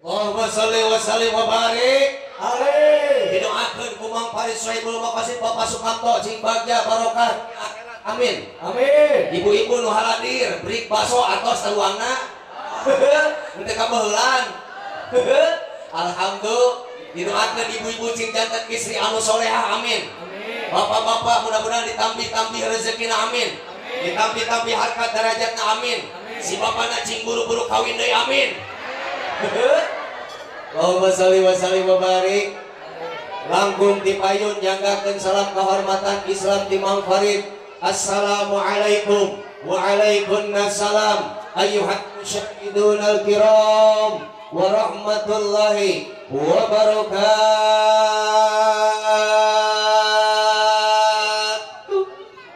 Allahumma sholli wa sallim wa barik. Amin. Didoakeun ku Mang Farid Sohibul Maqasid Bapak Sukamto cing bagja barokah. Amin. Amin. Ibu-ibu nu haladir brik baso atos taruangna. Henteu kabeulan. Alhamdulillah. Didoakeun ibu-ibu cing janten istri anu solehah. Amin. Bapak-bapak mudah-mudahan ditambi-tambi rezekina. Amin. Ditambi-tambi harkat derajatna. Amin. Si bapana cing buru-buru kawin deui. Amin. Allahumma sholli wa sallim wa barik. Langkung ti payun nyanggakeun salam kehormatan Islam ti Mang Farid. Assalamualaikum wa waalaikumsalam ayyuhan musyahidun al-kiram wa rahmatullahi wa barakatuh.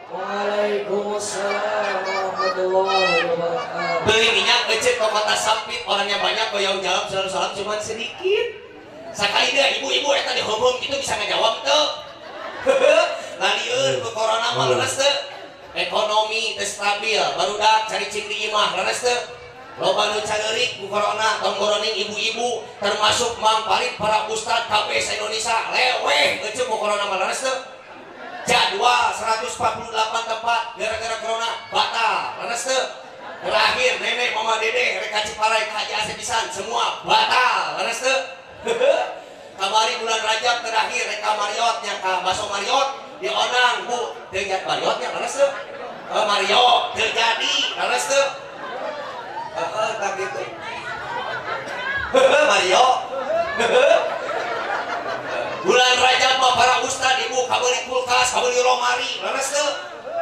Waalaikumsalam warahmatullahi wabarakatuh. Beli minyak ecek ke kota Sampit, orangnya banyak goyang jawab salam cuman sedikit. Sakali deh ibu-ibu eta dihubung gitu bisa ngajawab tuh. Lalieur ke corona mah leres teu. Ekonomi teu stabil, barudak cari cing di imah leres teu. Loba nu cagerik ku corona tonggoroning ibu-ibu termasuk Mang Farid para ustad KB se-Indonesia leweh ecek ku corona mah leres teu. Jadwal 148 tempat gara-gara corona batal leres teu. Terakhir nenek mama dede rek ka Ciparai ka Haji Asep pisan semua batal leres teu. Kamari bulan Rajab terakhir rek ka Marriott nya ka Baso Marriott di Onang Bu teu jadi Marriott nya leres teu. Marriott teu jadi leres teu. Tak gitu. Marriott. Bulan Rajab mah para ustad ibu kabeuli kulkas, kabeuli romari leres teu.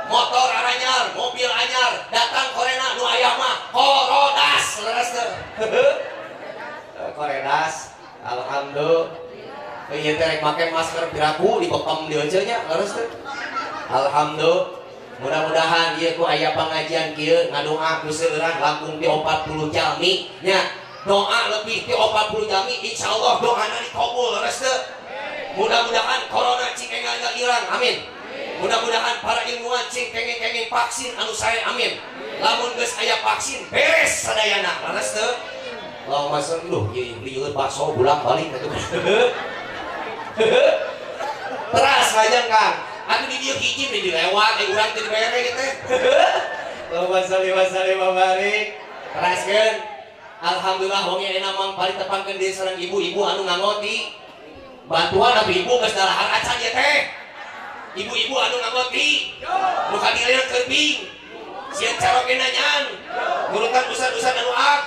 Motor anyar, mobil anyar, datang korena nu aya mah korodas leres teu. Koredas, alhamdulillah. Ieu teh rek make masker piraku dibekem di heuceul nya leres teu. Alhamdulillah. Mudah-mudahan ieu ku aya pangajian kieu ngadoa ku seueuran langkung ti 40 jalmi nya. Doa lebih ti 40 jalmi insyaallah doana dikabul leres teu. Mudah-mudahan corona cing enggal ilang. Amin. Mudah-mudahan para ilmuwan cing kenging-kenging vaksin anu sae. Amin. Lamun geus aya vaksin beres sadayana leres teu. Allahumma sholli ieu lieur bakso bolak-balik atuh. Teras lajeng Kang. Atuh di dieu hiji di dilewat urang teh dibayar ge teh. Allahumma sholli wa sallim wa barik. Teraskeun. Alhamdulillah wong nya Mang Farid tepangkeun deui sareng ibu-ibu anu ngangoti bantuan abi ibu geus dalahar acan ieu teh. Ibu-ibu anu ngangoti nu kadirian kerbing sieun caroge nanyan nurutan usan-usan anu ak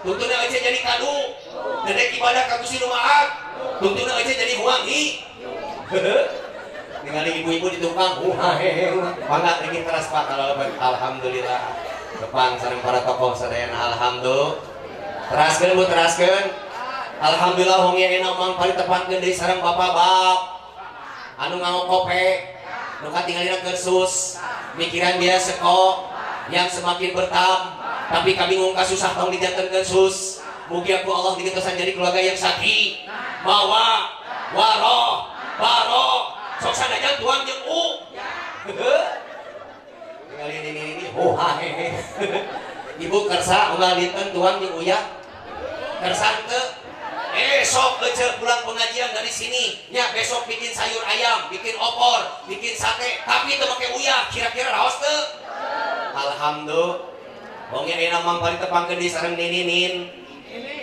tuntuna aja jadi kadu dedek ibadah ka Gusti nu Maaf tuntuna aja jadi wangi. Ningali ibu-ibu di tukang bangga ingin keras Pak kalau alhamdulillah depan sareng para tokoh sadayana alhamdulillah. Teraskeun Bu teraskeun. Alhamdulillah wong nya Mang Farid tepangkeun deui sareng bapak-bapak anu ngakope nu katinggalina kursus mikiran dia seko yang semakin bertam tapi kabingung kasusah tong dijanten kursus mugi aku Allah digetosan jadi keluarga yang sakit mawa waroh barok sok sadajan tuang jeung u tinggal ini hehe ibu kersa unggal dinten tuang jeung uya kersa teu sok ecek pulang pengajian dari sini nya besok bikin sayur ayam, bikin opor, bikin sate tapi itu pakai uyah kira-kira raos teu. Alhamdulillah wong nya Mang Farid tepangkeun di sareng Ninin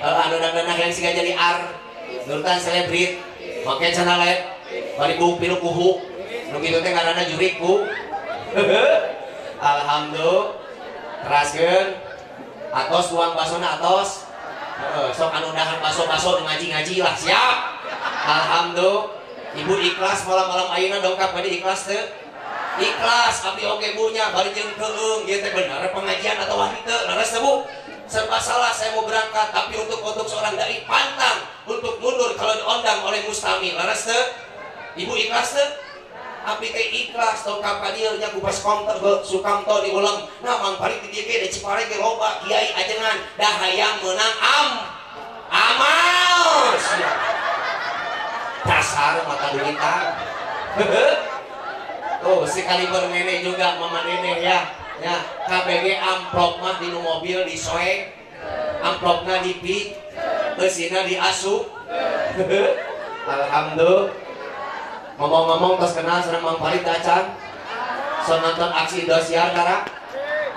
anu dandanah yang siga jadi ar nurutan selebrit make cenah lain bari bung pilu kuhu nu kitu teh ngaranna jurikku. Alhamdulillah teraskeun atos tuang basona atos. Sok anu dahan baso-baso ngaji-ngaji lah siap. Alhamdulillah ibu ikhlas malam-malam ayeuna dongkap bade ikhlas teu? Ikhlas abdi oge bunya bari jeung teueung ieu teh bener pengajian atau henteu leres teu Bu? Serba salah saya mau berangkat tapi untuk seorang dai pantang untuk mundur kalau diundang oleh mustami leres teu? Ibu ikhlas teu? Abdi teh ikhlas dongkap ka dieu nya ku pas Sukamto diulang. Nah Mang Farid di dieu di Ciparai ge loba kiai ajengan dah hayang meunang amal. Dasar mata duitan. Oh si kaliber nenek juga mama nenek ya. Ya KBG amplop mah di mobil disoek. Amplopna dipik Eusina diasup. Alhamdulillah. Ngomong-ngomong tos kenal sareng Mang Farid acan. So nonton aksi Indosiar kara.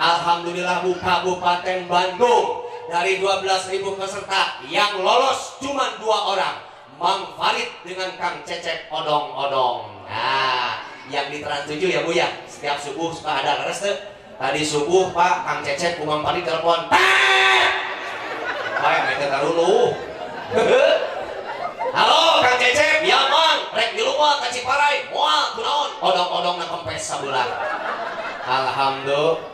Alhamdulillah Kabupaten Bandung dari 12.000 peserta yang lolos cuma 2 orang. Mang Farid dengan Kang Cecep odong-odong. Nah, yang di Trans 7 ya Bu ya. Setiap subuh suka ada leres tuh. Tadi subuh Pak Kang Cecep ku Mang Farid telepon. Bae mereka taruluh. Halo Kang Cecep, ya Mang, rek di rumah ka Ciparai, moal kunaon? Odong-odong na kempes sabelah. Alhamdulillah.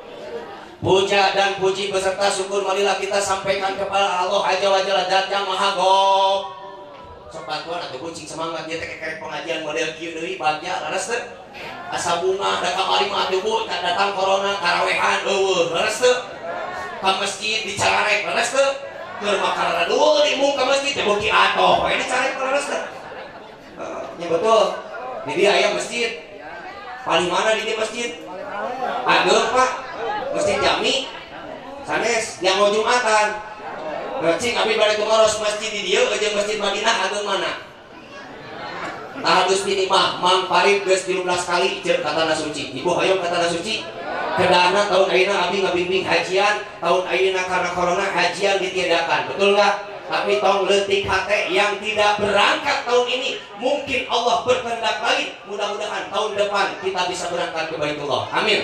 Puja dan puji beserta syukur marilah kita sampaikan kepada Allah Azza wa Jalla Zat yang Maha Gop. Sok bantuan atuh kucing semangat dia teh kerek pengajian model kieu deui bagja leres teu? Asa bunga da kamari mah atuh Bu, datang corona karawehan eueuh leres teu? Ka masjid dicararek leres teu? Keur makarana dulu di muka masjid teh beuki atoh we dicararek leres teu? Ya betul. Di dia aya masjid. Paling mana di dia masjid? Ageung Pak. Masjid Jami. Sanes yang mau Jumatan. Cing abi balik kemaros masjid di dieu jeung masjid Madinah ageung mana? Tahadus minimal Mang Farid geus 13 kali jeung katana suci. Ibu hayong katana suci. Kedana tahun ayeuna abi ngabimbing hajian, tahun ayeuna karena corona hajian ditiadakan. Betul enggak? Tapi tong leutik hate yang tidak berangkat tahun ini, mungkin Allah berkehendak lain. Mudah-mudahan tahun depan kita bisa berangkat ke Baitullah. Amin.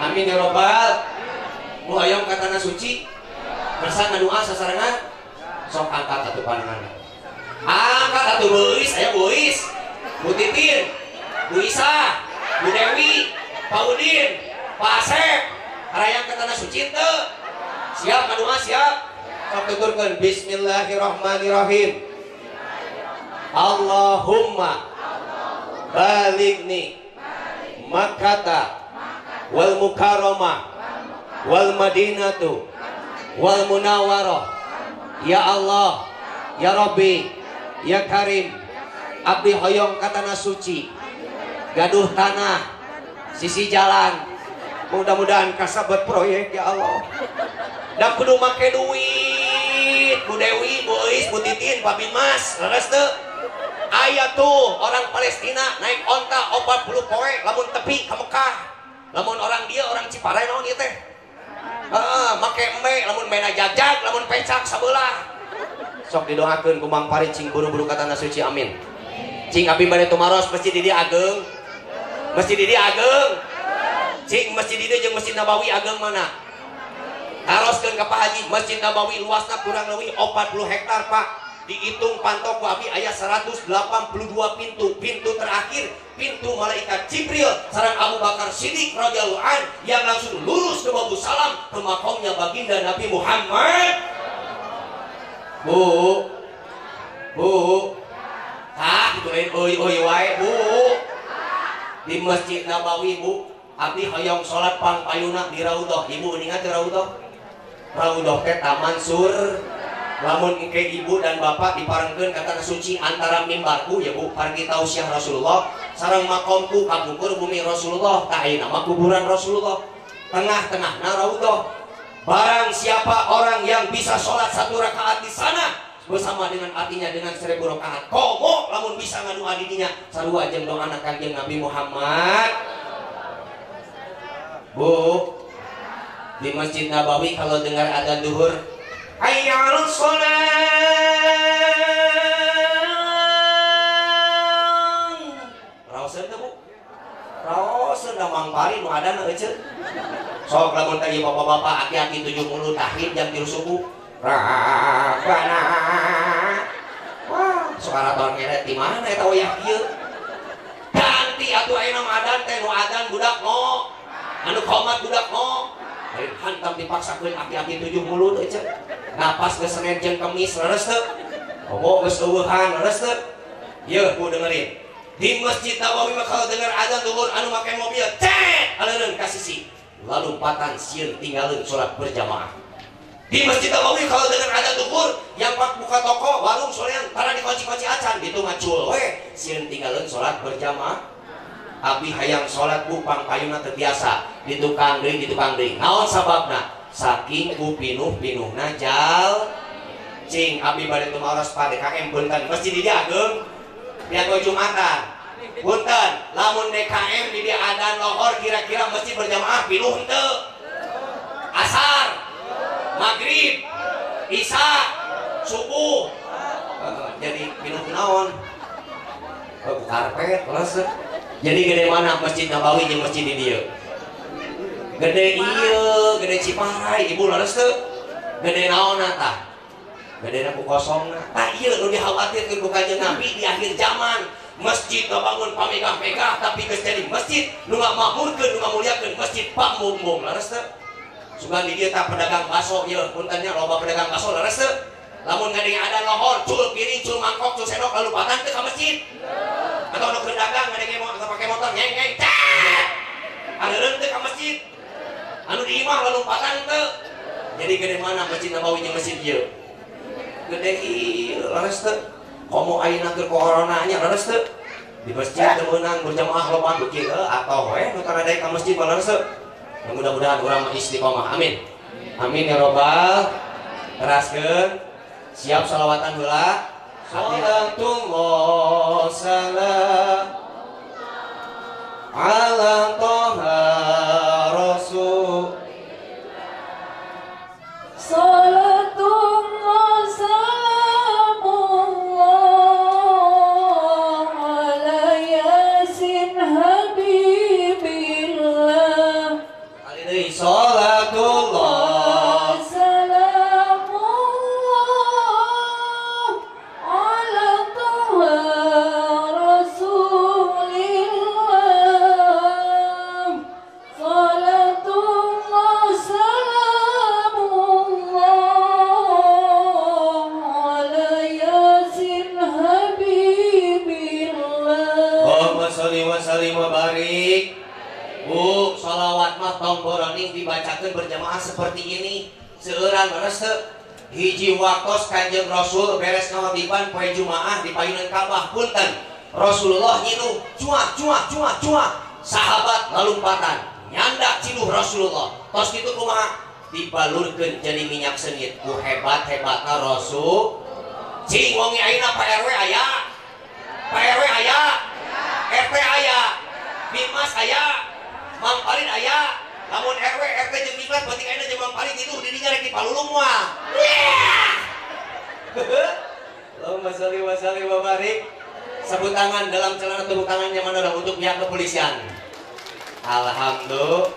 Amin ya robbal. Bu hayong katana suci. Bersama doa sasarangan. Sok angkat atuh panangan. Angkat atuh beuis, aya beuis. Bu Titin, Bu Isa, Bu Dewi, Pak Udin, Pak Asep, harayang katana suci teu. Siap ngadoa siap. Sok tuturkeun bismillahirrahmanirrahim. Allahumma balighni Makkah wal Mukarramah wal Madinatu wal Munawwarah. Ya Allah, ya Rabbi, ya Karim. Abdi hoyong katana suci. Gaduh tanah, sisi jalan. Mudah-mudahan kasabet proyek ya Allah. Dan kudu make duit. Bu Dewi, Bu Eis, Bu Titin, Pak Bimas, leres teu? Aya tuh orang Palestina naik onta 40 poe lamun tepi ka Mekah. Lamun orang dia orang Ciparai naon ieu teh? Make embe lamun maena jajak, lamun pecak sabelah. Sok didoakeun ku Mang Farid cing buru-buru katana suci amin. Cing abi bade tumaros masjid di dia ageng. Masjid di dia ageng. Cing masjid di dia jeung Masjid Nabawi ageng mana? Taroskeun ka Pak Haji, Masjid Nabawi luasna kurang leuwih 40 hektar Pak. Dihitung pantau ku abi aya 182 pintu. Pintu terakhir pintu malaikat Jibril sareng Abu Bakar Siddiq radhiyallahu an yang langsung lurus ke Babu Salam ke makomnya baginda Nabi Muhammad. Bu. Gitu euy wae Bu. Di Masjid Nabawi Bu, abdi hoyong salat pangpayuna di Raudhah. Ibu ingat Raudhah? Raudhah teh taman sur. Lamun engke ibu dan bapak diparengkeun katana suci antara mimbarku ya Bu, pargi tausiah Rasulullah sareng makomku kabukur bumi Rasulullah, tah ayeuna mah kuburan Rasulullah. Tengah-tengahna Raudhah. Barang siapa orang yang bisa salat 1 rakaat di sana bersama dengan artinya dengan 1000 rakaat. Komo lamun bisa ngadoa di dinya sarua jeung doa anak Kanjeng Nabi Muhammad. Bu, di Masjid Nabawi kalau dengar adzan duhur, hayya 'alas shalah. Raoseun teh Bu? Raoseun da Mang Farid nu ada na euceun. Sok lamun teh ieu bapak-bapak aki-aki 70 tahid jam 3 subuh. Rabbana. Wah, suara tahun ngeret di mana eta wayah kieu? Ganti atuh ayeuna mah adzan teh nu adzan budak no. Anu qomat budak no. Lain hantam dipaksakeun aki-aki 70 teh ceuk. Napas geus Senin jeung Kemis leres teu? Komo geus eueuhan leres teu? Yeuh Bu dengerin. Di Masjid Nabawi mah kalau denger adzan duhur anu make mobil, cet aleureun ka sisi. Lalu patan sieun tinggalin salat berjamaah. Di Masjid Nabawi kalau dengar adzan duhur yang pak buka toko warung sorean karena dikunci-kunci acan gitu ngacul we sieun tinggalin salat berjamaah. Abi hayang salat Bu pangpayuna teu biasa di tukang deui naon sababna saking ku pinuh-pinuhna cing abdi bade tumaros pa DKM punten masjid di dia ageung piago Jumatan punten lamun DKM di dia adan lohor kira-kira masjid berjamaah pinuh henteu asar maghrib isya subuh jadi pinuh naon karpet terus jadi gede mana Masjid Nabawi jeung masjid di dieu gede ieu gede Ciparai ibu leres teu gede naon tah gede na ku kosongna tah ieu nu dikhawatirkeun ku Kanjeng Nabi di akhir zaman masjid ngabangun pamegah-megah tapi geus jadi masjid nu ngamakmurkeun nu ngamuliakeun masjid pamumbung leres teu sugan di dieu tah pedagang baso ieu punten nya loba pedagang baso leres teu lamun ngadeng ada lohor cul piring cul mangkok cul sendok lalu patang teu ka masjid atau nu pedagang ngadeng atau pakai motor ngeng cat areureuh teu ka masjid anu di imah lalu patang teu jadi gede mana Masjid Nabawi jeung masjid ieu gede ieu leres teu komo ayeuna keur corona nya leres teu di masjid teu meunang berjamaah loba beuki atoh we nu kana daek ka masjid leres teu mudah-mudahan urang istiqomah amin amin ya robbal teraskeun siap salawatan heula salatullah salam ala toha rasul salatullah salamullah ala yasin habibillah kali deui salatullah Bu, sholawat mah tong boroning dibacakeun berjamaah seperti ini seueuran leres teu hiji waktos Kanjeng Rasul beres ngawabiban poe Jumaah di payunan Ka'bah punten Rasulullah nyinuh cuah sahabat lalumpatan nyandak cinuh Rasulullah tos kitu kumaha dibalurkeun jadi minyak sengit ku hebat-hebatna Rasul cing wongi ayeuna Pak RW aya RT aya Bimas aya Mang Parin aya, lamun RW, RT jeung Bimas berarti ayeuna jeung Mang Parin itu di dinya rek dipalulung moal. Allahumma shalli wa sallim wa barik. Sabut tangan dalam celana tepuk tangan nyaman orang untuk pihak kepolisian. Alhamdulillah.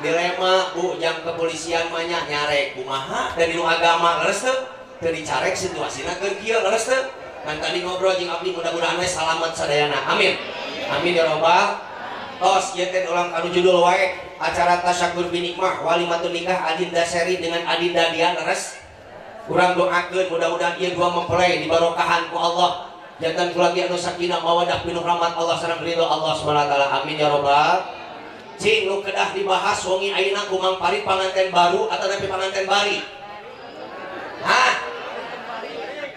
Dilema Bu jam kepolisian mah nya nyarek kumaha dari nu agama leres teu? Teu dicarek situasina keur kieu leres teu? Kan tadi ngobrol jeung abdi mudah-mudahan we salamet sadayana. Amin. Amin ya rabbal. Tos ieu teh ulang anu judul wae acara tasyakur binikmah walimatun nikah adinda seri dengan adinda dia leres urang doakeun mudah-mudahan ieu dua mempelai dibarokahan ku Allah jantan keluarga anu sakinah mawaddah pinuh rahmat Allah sareng ridho Allah Subhanahu wa taala amin ya rabbal cing nu kedah dibahas wengi ayeuna ku Mang Parit panganten baru atau nepi panganten bari hah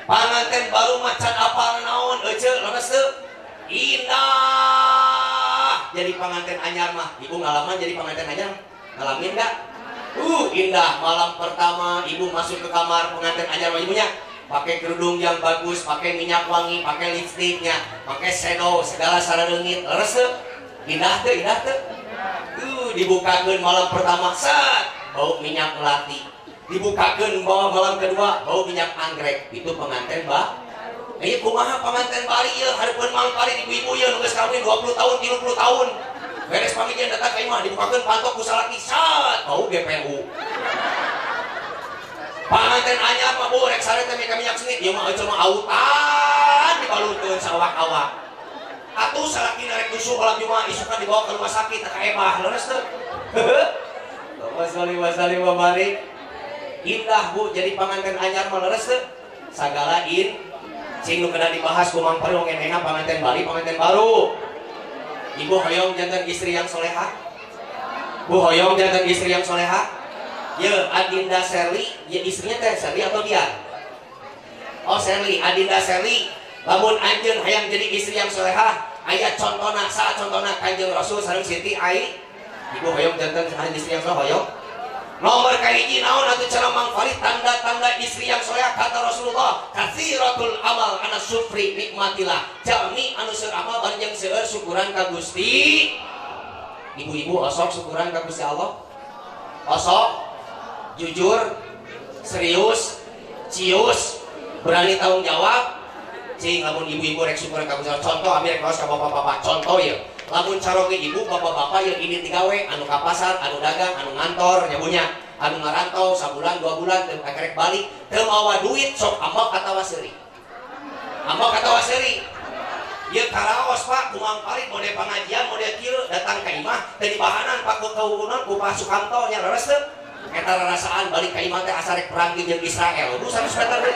panganten baru macan apal naon euceul leres teu indah jadi pengantin anyar mah ibu ngalaman jadi pengantin anyar ngalamin gak? Indah malam pertama ibu masuk ke kamar pengantin anyar mah ibunya pakai kerudung yang bagus, pakai minyak wangi, pakai lipstiknya, pakai shadow segala sararengit leres teu indah teu dibukakeun malam pertama set bau minyak melati dibukakeun malam kedua bau minyak anggrek itu pengantin Iya kumaha pengantin bari ya hareupeun Mang Parit ibu-ibu ya nu geus kawin 20 tahun 30 tahun beres pamijian datang ka imah dibukakeun pantok ku salaki sat bau GPU pengantin anyar mah Bu rek sare teh mika minyak sengit ieu mah euceul mah autan dibalurkeun sawak-awak atuh salaki rek dusu malam Jumaah isukan dibawa ke rumah sakit ka ebah leres teu Allahumma sholli wa sallim wa barik indah Bu jadi pengantin anyar mah leres teu sagala cing nu kena dibahas ku Mang Parit wong enena panganten bari panganten baru ibu hoyong jantan istri yang soleha Bu hoyong jantan istri yang soleha ya Adinda Sherly ya istrinya teh Sherly atau dia oh Sherly Adinda Sherly lamun anjeun hayang jadi istri yang soleha aya contona saha contona Kanjeng Rasul sareng Siti Ai ibu hoyong jantan istri yang soleha hoyong Nomor kahiji naon atuh cenah Mang Farid tanda-tanda istri yang soleh kata Rasulullah katsiratul amal ana syukri nikmatillah jalmi anu seueur amal banjang seueur syukuran ka Gusti. Ibu-ibu osok syukuran ka Gusti Allah. Osok jujur serius cius berani tanggung jawab cing lamun ibu-ibu rek syukuran ka Gusti Allah. Contoh abi rek kaos ka bapak-bapak contoh ya lamun caroge ibu bapak-bapak yang ini tigawe anu ka pasar anu dagang anu ngantor nyabunya anu ngarantau sabulan 2 bulan teu karek balik teu mawa duit sok ambak atawa seuri ieu karaos Pak kumang parit mode pengajian mode kieu datang ka imah teu dibahanan Pak ku kaueunan ku Pak Sukamto nya leres teu eta rarasaan balik ka imah teh asa rek perang jeung Israel du 100 meter deui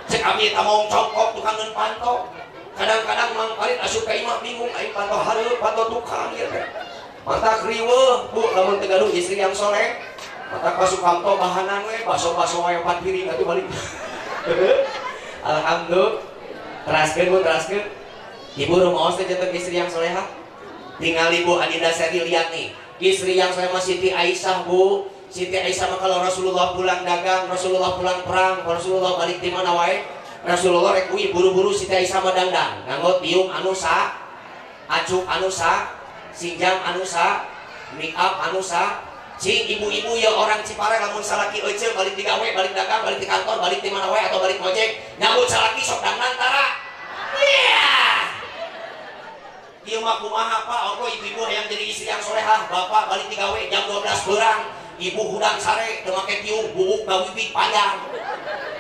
cek abdi eta mau congkok tukangeun panto. Kadang-kadang Mang Farid asup ka imah bingung aing panto hareup panto tukang ieu teh. Mata kriweuh Bu lamun teu gaduh istri yang soleh. Mata ka Sukamto bahanan we baso-baso wae 4 piring atuh balik. Alhamdulillah. Teraskeun Bu teraskeun. Ibu rumaos teh janten istri yang solehah. Tingali Bu Adinda Seri lihat nih. Istri yang soleh mah Siti Aisyah Bu. Siti Aisyah mah kalau Rasulullah pulang dagang, Rasulullah pulang perang, Rasulullah balik di mana wae. Rasulullah rek kuy buru-buru Siti Aisyah madangdang nganggo tiung anu sa acuk anu sa sinjang anu sa make up anu sa cing ibu-ibu ya orang Cipare lamun salaki euceul balik digawe balik dagang balik di kantor balik di mana wae atau balik ngojek nyambut salaki sok dangdan tara ieu mah kumaha Pak Allah ibu-ibu yang jadi istri yang solehah bapak balik digawe jam 12 beurang ibu hudang sare teu make tiung bubuk bawibik panjang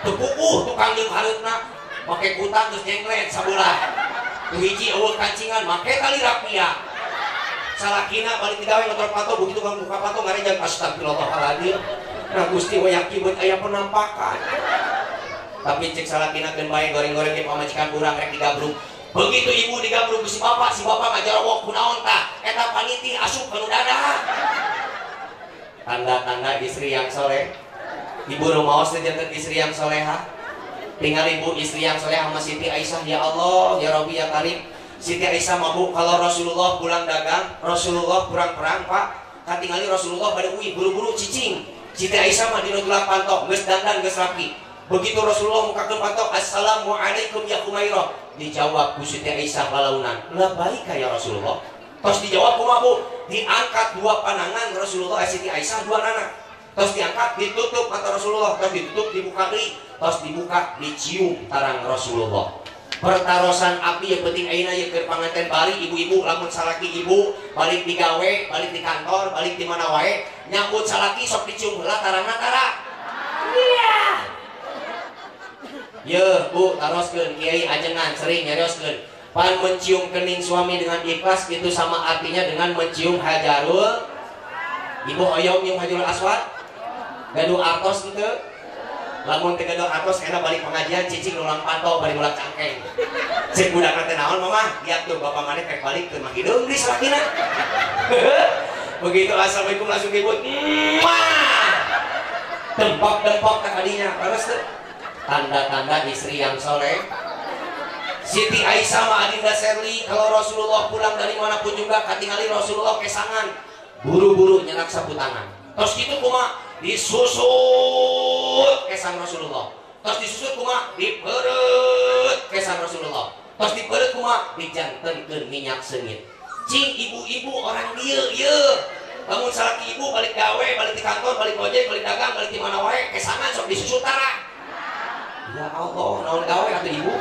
tepukuh tukang jeung hareutna make kutang geus nyenglet sabelah tu hiji eueuh kancingan make kali rapia salakina balik digawe motor pato begitu kang buka pato ngarejan astagfirullahaladzim nah Gusti we yakin beut aya penampakan tapi cek salakina keun bae goreng-goreng ge pamajikan urang rek digabruk begitu ibu digabruk si bapak ngajarowok kunaon tah eta paniti asup ka nu dadah tanda-tanda istri yang soleh. Ibu rumaos teh janten istri yang solehah. Tinggal ibu istri yang solehah sama Siti Aisyah ya Allah ya Rabbi ya Karim. Siti Aisyah mah Bu kalau Rasulullah pulang dagang, Rasulullah pulang perang Pak. Katingali Rasulullah bade uwi buru-buru cicing. Siti Aisyah mah dina geulak pantok geus dandan geus rapi. Begitu Rasulullah mukakeun pantok assalamualaikum ya Humairah. Dijawab ku Siti Aisyah balaunan. Labbaika ya Rasulullah. Terus dijawab kumaha Bu? Diangkat 2 panangan Rasulullah Siti Aisyah 2 anak. Terus diangkat, ditutup kata Rasulullah, terus ditutup, dibuka deui, terus dibuka, dicium tarang Rasulullah. Pertarosan api yang penting ayeuna ye keur panganten bari ibu-ibu lamun salaki ibu balik digawe, balik di kantor, balik di mana wae, nyambut salaki sok dicium heula tarangna tara. Iya. Ye, Bu, taroskeun kiai ajengan sering nyarioskeun. Pan mencium kening suami dengan ikhlas itu sama artinya dengan mencium hajarul. Ibu oyong nyium hajarul aswad. Gaduh artos gitu lamun teh gaduh artos kena balik pengajian cicing ulang pantau balik ulang cangkeng cek budak nanti naon mama lihat tuh bapak mana kayak balik ke mah hidung di selakina begitu assalamualaikum langsung ribut dempok ke kadinya terus tuh tanda-tanda istri yang soleh. Siti Aisyah sama Adinda Serli kalau Rasulullah pulang dari manapun juga katingali Rasulullah kesangan buru-buru nyenak sapu tangan terus gitu kumaha disusut kesan Rasulullah terus disusut kumaha dipereut kesan Rasulullah terus dipereut kumaha dijantenkeun minyak seungit cing ibu-ibu orang dieu ieu lamun salaki ibu balik gawe balik di kantor balik ojek balik dagang balik di mana wae kesangan sok disusut tara ya Allah naon gawe atuh ibu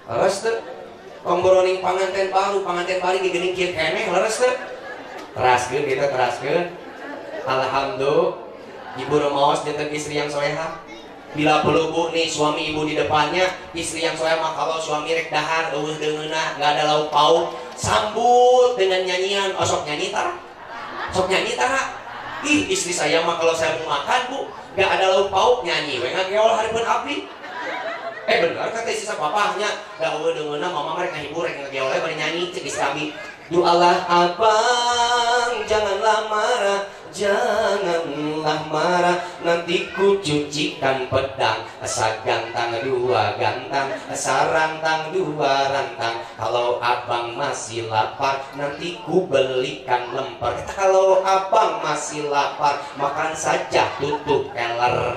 leres teu penggoroning panganten baru panganten bari geuning kieu keneh leres teu teraskeun kita teraskeun. Alhamdulillah ibu rumaos janten istri yang solehah. Bila perlu Bu nih suami ibu di depannya istri yang solehah mah kalau suami rek dahar eueuh deungeuna enggak ada lauk pauk sambut dengan nyanyian osok nyanyi tara sok nyanyi tara ih istri saya mah kalau saya mau makan Bu enggak ada lauk pauk nyanyi we ngageol hareupeun abdi benar kata istri sapapahnya da eueuh deungeuna mama rek ngahibur rek ngageol bari nyanyi cek istri abdi doalah abang janganlah marah janganlah marah, nanti ku cucikan pedang. Sagantang dua gantang, sarantang dua rantang. Kalau abang masih lapar, nanti ku belikan lemper. Kalau abang masih lapar, makan saja tutup keler.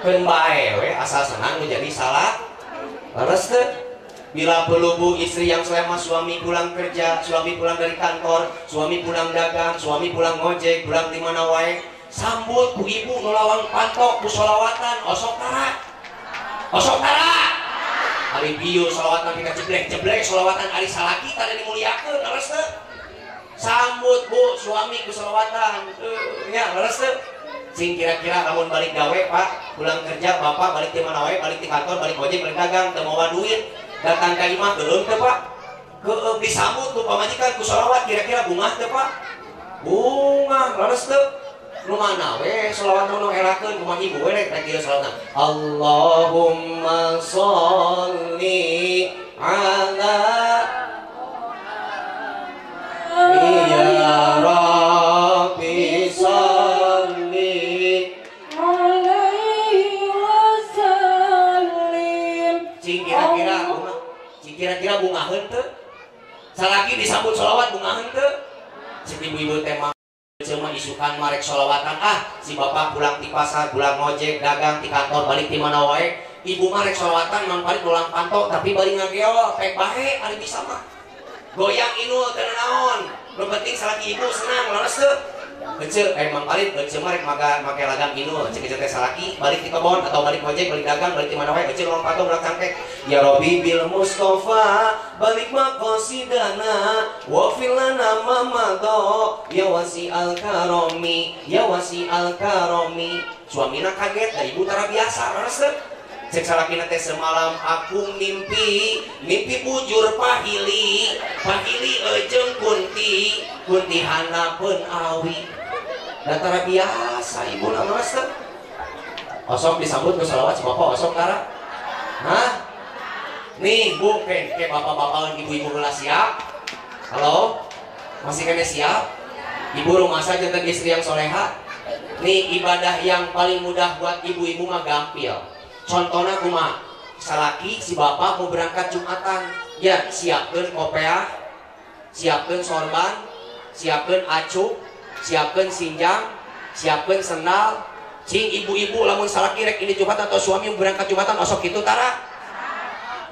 Keun bae we asal senang jadi salah. Leres teu? Bila perlu bu istri yang selama suami pulang kerja, suami pulang dari kantor, suami pulang dagang, suami pulang ngojek, pulang di mana wae, sambut ku ibu nulawang pantok ku solawatan, osok tara, osok tara. Ari bieu solawatan kita jeblek solawatan ari salaki tadi dimuliakeun, leres teu? Sambut bu suami ku solawatan, nya leres teu? Sing kira-kira lamun balik gawe pak, pulang kerja bapak balik di mana wae, balik di kantor, balik ngojek, balik dagang, teu mawa duit. Datang ke imah geuleuh teh pak, disambut ku pamajikan ku sholawat, kira-kira bungah teh pak, bungah leres teh nu mana we sholawat nu ngerakeun kumaha ibu we rek kieu sholawatna Allahumma sholli ala ya Rabbi sholli alaihi wasallim. Kira-kira bungaheun teu? Salaki disambut sholawat bungaheun teu? Si ibu-ibu teh mah cuma isukan marek sholawatan si bapak pulang di pasar, pulang ngojek, dagang di kantor, balik di mana wae. Ibu marek sholawatan mang balik ulang pantok tapi balik ngageo pek bae ari bisa mah. Goyang inul teu naon. Nu penting salaki ibu senang leres teu? Kecil, emang balik kecil marek make lagam inul cek teh salaki balik di kebon atau balik ngojek balik dagang balik di mana wae kecil ulang pantok ulang cangkek ya Rabbi bil Mustafa balik maqasidana wa fil lana mamado ya wasi al karomi ya wasi al karomi. Suamina kaget da ibu tara biasa leres teu? Cek salakina teh semalam aku mimpi bujur pahili jeung kunti hanapeun awi. Datara biasa ibu na leres teu? Osok disambut ku sholawat si bapak osok tara. Hah? Nih bu, ke bapak-bapak dan ibu-ibu gelas siap? Halo? Masih kene siap? Ibu rumah saja dan istri yang soleha. Nih ibadah yang paling mudah buat ibu-ibu mah gampil. Contohnya kumaha? Salaki si bapak mau berangkat Jumatan, ya siapkeun kopeah, siapkeun sorban, siapkeun acuk, siapkeun sinjang, siapkeun sendal. Cing ibu-ibu lamun salaki rek ini Jumatan atau suami berangkat Jumatan osok kitu tara.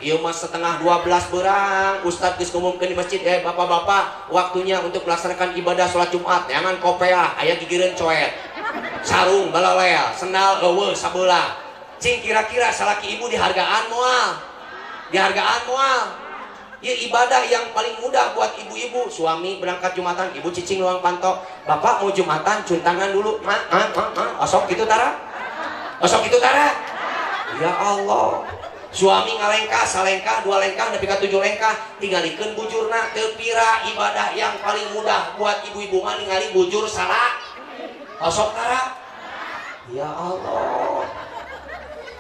Ieu mah setengah 12 berang, Ustadz geus ngumumkeun di masjid, bapak-bapak, waktunya untuk melaksanakan ibadah sholat Jumat. Jangan kopeah, aya gigireun coet. Sarung balalea, sendal eueuh sabeula. Cing kira-kira salaki ibu dihargaan moal. Dihargaan moal. Ya ibadah yang paling mudah buat ibu-ibu. Suami berangkat Jumatan, ibu cicing luang pantok. Bapak mau Jumatan, cium tangan dulu. Osok gitu tara? Osok gitu tara? Ya Allah. Suami ngalengkah, salengkah, 2 lengkah, nepi ka 7 lengkah, tinggalikeun bujurna. Teu pira ibadah yang paling mudah buat ibu-ibu mah ningali bujur salak. Osok tara? Ya Allah.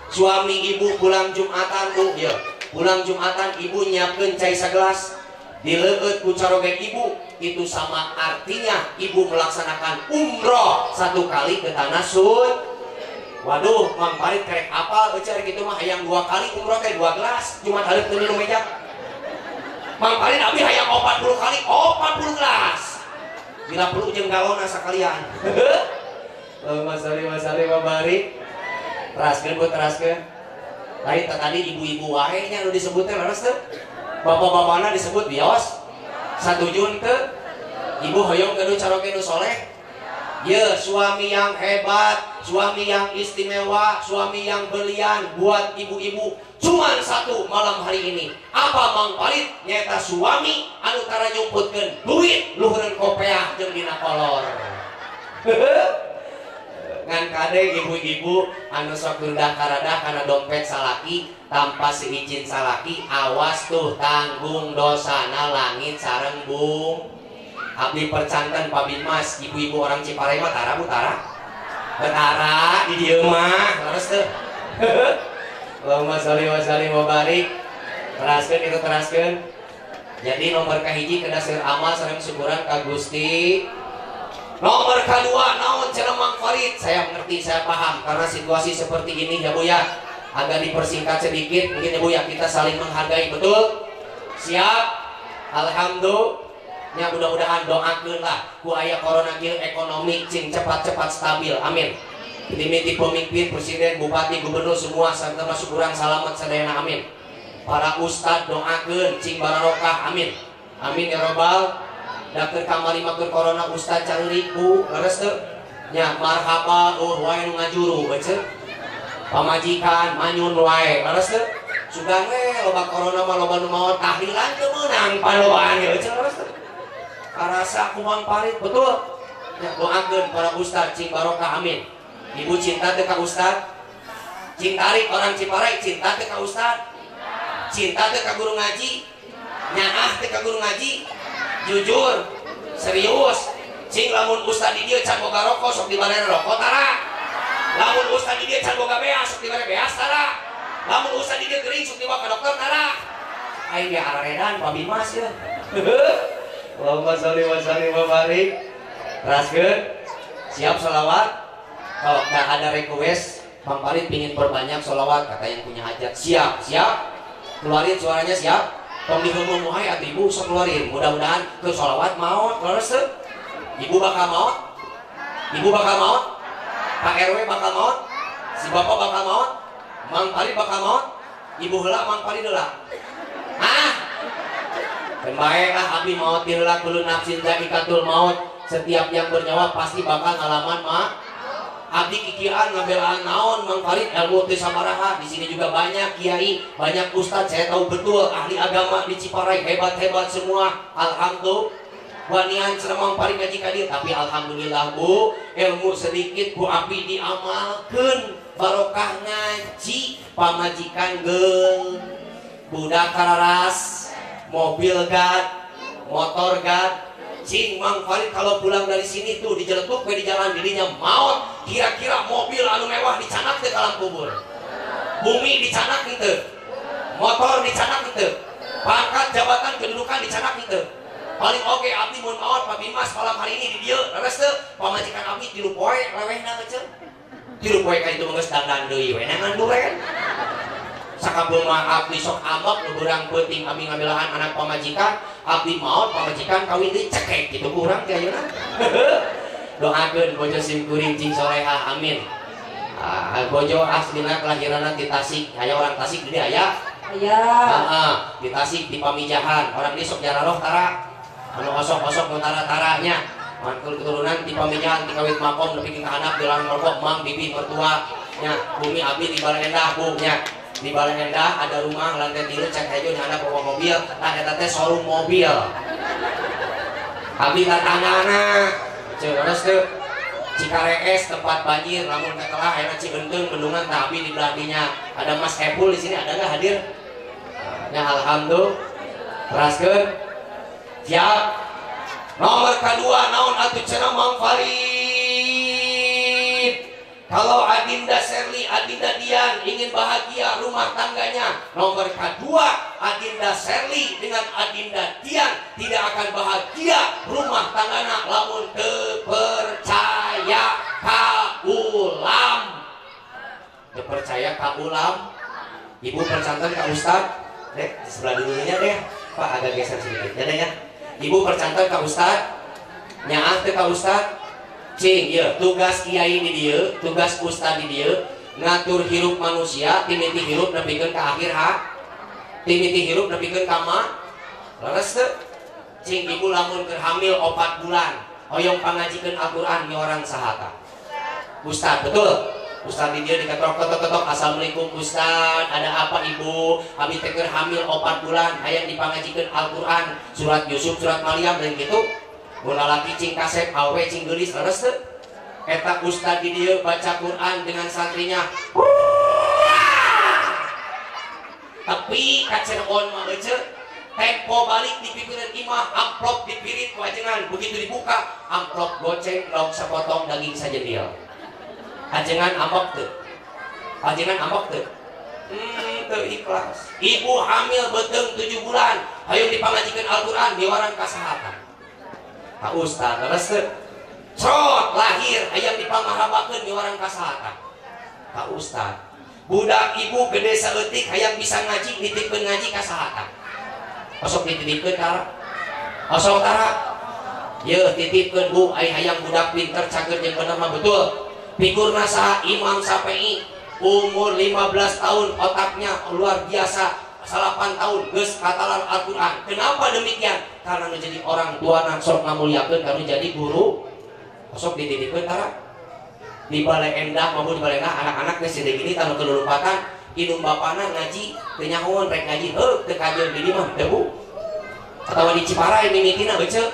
Suami ibu pulang Jumatan bu, ya pulang Jumatan ibu nyiapkeun cai sagelas, dileueut ku carogek ibu, itu sama artinya ibu melaksanakan umroh 1 kali ke tanah Sud. Waduh, Mang Parit kerek apal eueuh kitu mah hayang 2 kali umroh teh 2 gelas, Jumat hareup teu minum meja. Mang Parit abi hayang 40 kali 40 gelas. Bila perlu jeung galona sakalian. Masari babarik. Teraskeun buat teraskeun. Tadi ibu-ibu wae nya nu disebutnya leres teu? Bapak-bapakna disebut bios. Satujun teu? Ibu hoyong kedu caroge nu soleh. Ye, suami yang hebat, suami yang istimewa, suami yang berlian buat ibu-ibu cuman 1 malam hari ini. Apa Mang Parit? Nyata suami anu tara nyumputkeun duit luhureun kopeah jeung dina kolor. Ngan kade ibu-ibu anu sok lundah karadah karena dompet salaki tanpa seizin salaki, awas tuh tanggung dosana langit sareng bung. Abdi percanten Pak Bimas, ibu-ibu orang Ciparai mah tara bu tara? Betara di dieu mah, terus tuh. Allahumma sholli wa sallim wa barik. Teraskeun itu teraskeun. Jadi nomor kahiji kedah seueur amal sareng syukuran ka Gusti. Nomor kedua, naon cenah Mang Farid? Saya mengerti, saya paham karena situasi seperti ini ya Bu ya. Agak dipersingkat sedikit, mungkin ya Bu ya, kita saling menghargai, betul? Siap? Alhamdulillah. Ya mudah-mudahan doakeun lah ku aya corona kieu ekonomi cing cepat-cepat stabil. Amin. Dimiti pemimpin, presiden, bupati, gubernur semua serta masuk urang salamet sadayana. Amin. Para ustad doakeun cing barokah. Amin. Amin ya robbal. Dakeun kamalimakeun corona ustad careurik ku leres teu? Nya marhaba wae nu ngajuru beuceut. Pamajikan manyun wae leres teu? Sugan we loba corona mah loba nu maot tahlilan teu meunang palobaan ieu leres teu? Karasa kumang parit betul. Ya, doakeun para ustad cing barokah. Amin. Ibu cinta teh ka ustad? Cing tarik orang Ciparai cinta teh ka ustad? Cinta teh ka guru ngaji? Nyaah teh ka guru ngaji? Jujur, serius. Cing lamun ustad di dieu can boga rokok sok dibaren rokok tara. Lamun ustad di dieu can boga beas sok dibaren beas tara. Lamun ustad di dieu geuring sok dibawa ka dokter tara. Aing ge araredan Pak Bimas ya. Allahumma sholli wa sallim wa barik. Raskeun. Siap sholawat. Kalau nggak ada request, Bang Farid pingin perbanyak sholawat, kata yang punya hajat. Siap, siap. Keluarin suaranya siap. Tong dihubung muhai atau ibu sok keluarin. Mudah-mudahan ke sholawat maut, leres tuh. Ibu bakal maut. Ibu bakal maut. Pak RW bakal maut. Si bapak bakal maut. Bang Farid bakal maut. Ibu heula, Bang Farid heula. Hah? Baik lah, abdi maut heula kulo nafsin zaikatul maut. Setiap yang bernyawa pasti bakal ngalaman mak. Abdi kikiran ngabelaan naon Mang Farid ilmu teh sabaraha. Di sini juga banyak kiai, banyak ustadz, saya tahu betul ahli agama di Ciparai hebat-hebat semua. Alhamdulillah. Wanian cenah Mang Farid ngaji ka dieu, tapi alhamdulillah Bu, ilmu sedikit ku abdi diamalkeun. Barokah ngaji, pamajikan geul, budak kararas, mobil gad, motor gad. Cing Mang Farid kalau pulang dari sini tuh dijeletuk di jalan dirinya maut. Kira-kira mobil anu mewah dicanak teh dalam kubur, bumi dicanak gitu, motor dicanak gitu, pangkat jabatan kedudukan dicanak gitu. Paling oke abdi mun maot Pak Bimas malam hari ini di dieu leres teu pamajikan abdi 3 poe lewehna ngeuceul. 3 poe ka itu geus dandan deui we nangan duren. Sakabeung mah abdi sok amok nu urang peuting abdi ngabelaan anak pamajikan, abdi maot pamajikan kawin deui cekek kitu urang teh ayeuna. Doakeun bojo sim kuring cing soleha. Amin. Bojo aslina kelahiranna di Tasik, aya orang Tasik di dieu aya. Aya. Di Tasik di Pamijahan, orang di sok jararoh tara. Anu osok-osok nu tara-taranya. Mangkul keturunan di Pamijahan di kawit makom nepi ka anak di lahan merkok mang bibi mertua nya. Bumi abdi di Balai Endah Bu nya. Di Balai Endah ada rumah lantai 3 cek hejo di anak bawa mobil, nah eta teh showroom mobil. Abdi tatangana Terus tuh Cikarees tempat banjir, lamun ketelah ayeuna Cigendeung bendungan tapi di belakangnya ada Mas Epul di sini, ada nggak hadir? Ya alhamdulillah. Teraskeun. Siap. Nomor kedua naon atuh cenah Mang Farid? Kalau Adinda Sherly, Adinda Dian ingin bahagia rumah tangganya, nomor kedua Adinda Sherly dengan Adinda Dian tidak akan bahagia rumah tanggana lamun teu percaya ka ulam. Teu percaya ka ulam. Ibu percantan ka Ustad. Dek, di sebelah dulunya deh. Pak agak geser sedikit ya deh ya. Ibu percantan ka Ustad. Nyaah teu ka Ustad. Cing, ya, tugas kiai di dia, tugas ustad di dia, ngatur hirup manusia, timiti hirup nepikeun ka akhir ha, timiti hirup nepikeun ka ma, leres teu? Cing ibu lamun keur hamil 4 bulan, hoyong pangajikeun Al-Qur'an ni orang sahata. Ustad, betul? Ustad di dia diketok-ketok, assalamualaikum Ustad, ada apa ibu? Abi teh keur hamil 4 bulan, hayang dipangajikeun Al-Qur'an, surat Yusuf, surat Maryam dan gitu. Mula laki cing kasep, awe cing gelis, leres teu? Eta ustad di dieu baca Quran dengan santrinya. Tapi ka Cirebon mah euceul, tempo balik di pipiran imah, amplop dipirit ku ajengan, begitu dibuka, amplop goceng lauk sapotong daging sajendil. Ajengan ambok teu? Ajengan ambok teu? Teu ikhlas. Ibu hamil beteung 7 bulan, hayang dipangajikeun Al-Qur'an, diwarang kasahatan. Pak Ustad, leres teu? Crot lahir hayang dipamaharabakeun di orang kasahata ka ustad. Budak ibu gede saeutik hayang bisa ngaji nitipkeun ngaji kasahata. Osok dititipkeun tara. Osok tara. Ye titipkeun Bu ai hayang budak pinter cager jeung bener mah betul. Figurna saha Imam Syafi'i umur 15 tahun otaknya luar biasa. 8 tahun geus katalan Al-Qur'an. Kenapa demikian? Karena menjadi orang tua nang sok ngamuliakeun karena jadi guru. Sok dititipkeun tara di balai endah maupun di balai endah anak-anak geus sedek ini tanu kelulupatan indung bapana ngaji teu nyahoon rek ngaji teu kajeun di dieu mah teu Bu atawa di Ciparai mimitina beuceuk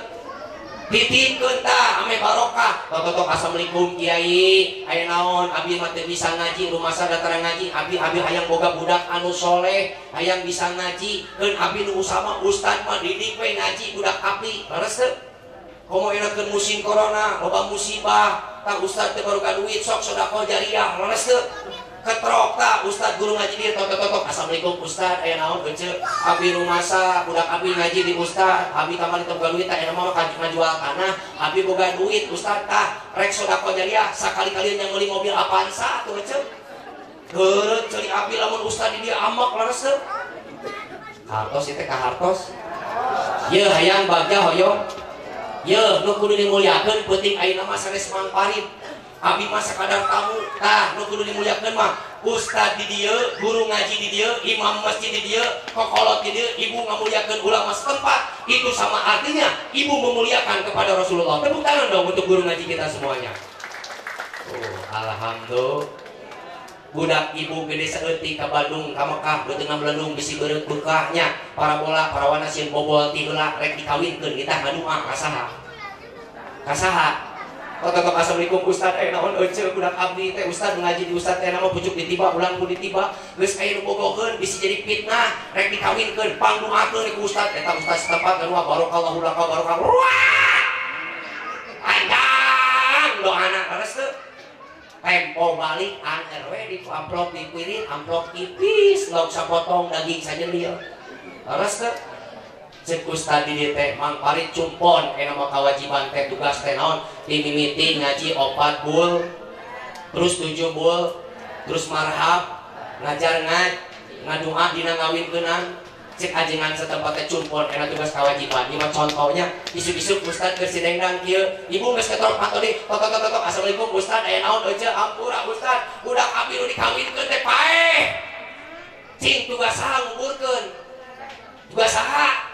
titipkeun tah ame barokah tototok assalamualaikum kiai aya naon abi mah teu bisa ngaji rumasa datang ngaji abi hayang boga budak anu soleh hayang bisa ngaji keun abi nu usama ustad mah didik we ngaji budak abdi leres teu komo enakeun musim corona loba musibah tah ustad teu baruga duit sok sedekah jariah leres teu ketrok tah ustad guru ngaji dia totok assalamualaikum ustad aya naon beuceuk abi rumasa budak abi ngaji di ustad abi kamari teu boga duit tah aya mah ngajual tanah abi boga duit ustad tah rek sedekah jariah sakali-kali yang meuli mobil Avanza tuh beuceuk heureut ceuli abi lamun ustad di dieu amak leres teu hartos ieu teh ka hartos ye hayang bagja hoyong ye nu kudu dimuliakeun penting ayeuna mah sanes mangparit abi mah sakadar tamu tah nu kudu dimuliakeun mah ustad di dieu guru ngaji di dieu imam masjid di dieu kokolot di dieu ibu ngamuliakeun ulama setempat itu sama artinya ibu memuliakan kepada Rasulullah. Tepuk tangan dong untuk guru ngaji kita semuanya. Alhamdulillah budak ibu gede saeutik ka Bandung ka Mekah beuteung ngamelendung bisi beureut bekahnya parabola parawana sieun bobol ti heula rek dikawinkeun kita ngadua ka saha totok assalamualaikum ustad aya naon euceul budak abdi teh ustad ngaji di ustad teh nama pucuk ditiba ulang pun ditiba geus aya nu bogoheun bisi jadi fitnah rek dikawinkeun pangduakeun ku ustad eta ustad setempat anu barokallahu laka barokah panjang doana leres teu tempo balik an RW di amplop dipirit amplop tipis nggak usah potong daging saja dia leres teh cek ustad di dieu teh mangparit cumpon nama kewajiban teh tugas teh naon dimimiti ngaji 4 bul terus 7 bul terus marhab ngajar ngadua dina ngawinkeunang cek ajengan setempat teh cumpon tugas kewajiban ieu contohnya isu-isu ustad keur sidengdang kieu ibu geus ketok patodi totok assalamualaikum ustad aya naon euceul ampura ustad budak abi nu dikawinkeun teh paeh cing tugas saha nguburkeun tugas saha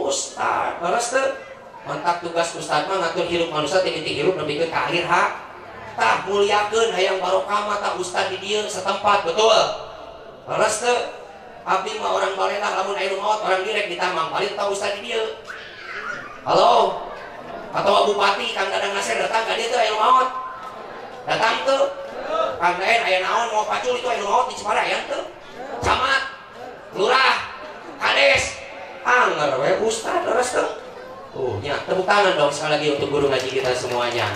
ustad leres teu mantap tugas ustad mah ngatur hirup manusia ti hirup nepikeun ka akhir hak tah mulyakeun hayang barokah mah tah ustad di dieu setempat betul leres teu abdi mah orang balenah lamun aya nu maot orang direk ditamang paling tahu ustad di dieu halo atau bupati Kang Dadang Nasir datang ka dieu teh aya nu maot datang teu Kang Daen aya naon mau pacul itu aya nu maot di Ciparai aya teu camat lurah kades anger we ustad leres teu nya tepuk tangan dong sekali lagi untuk guru ngaji kita semuanya.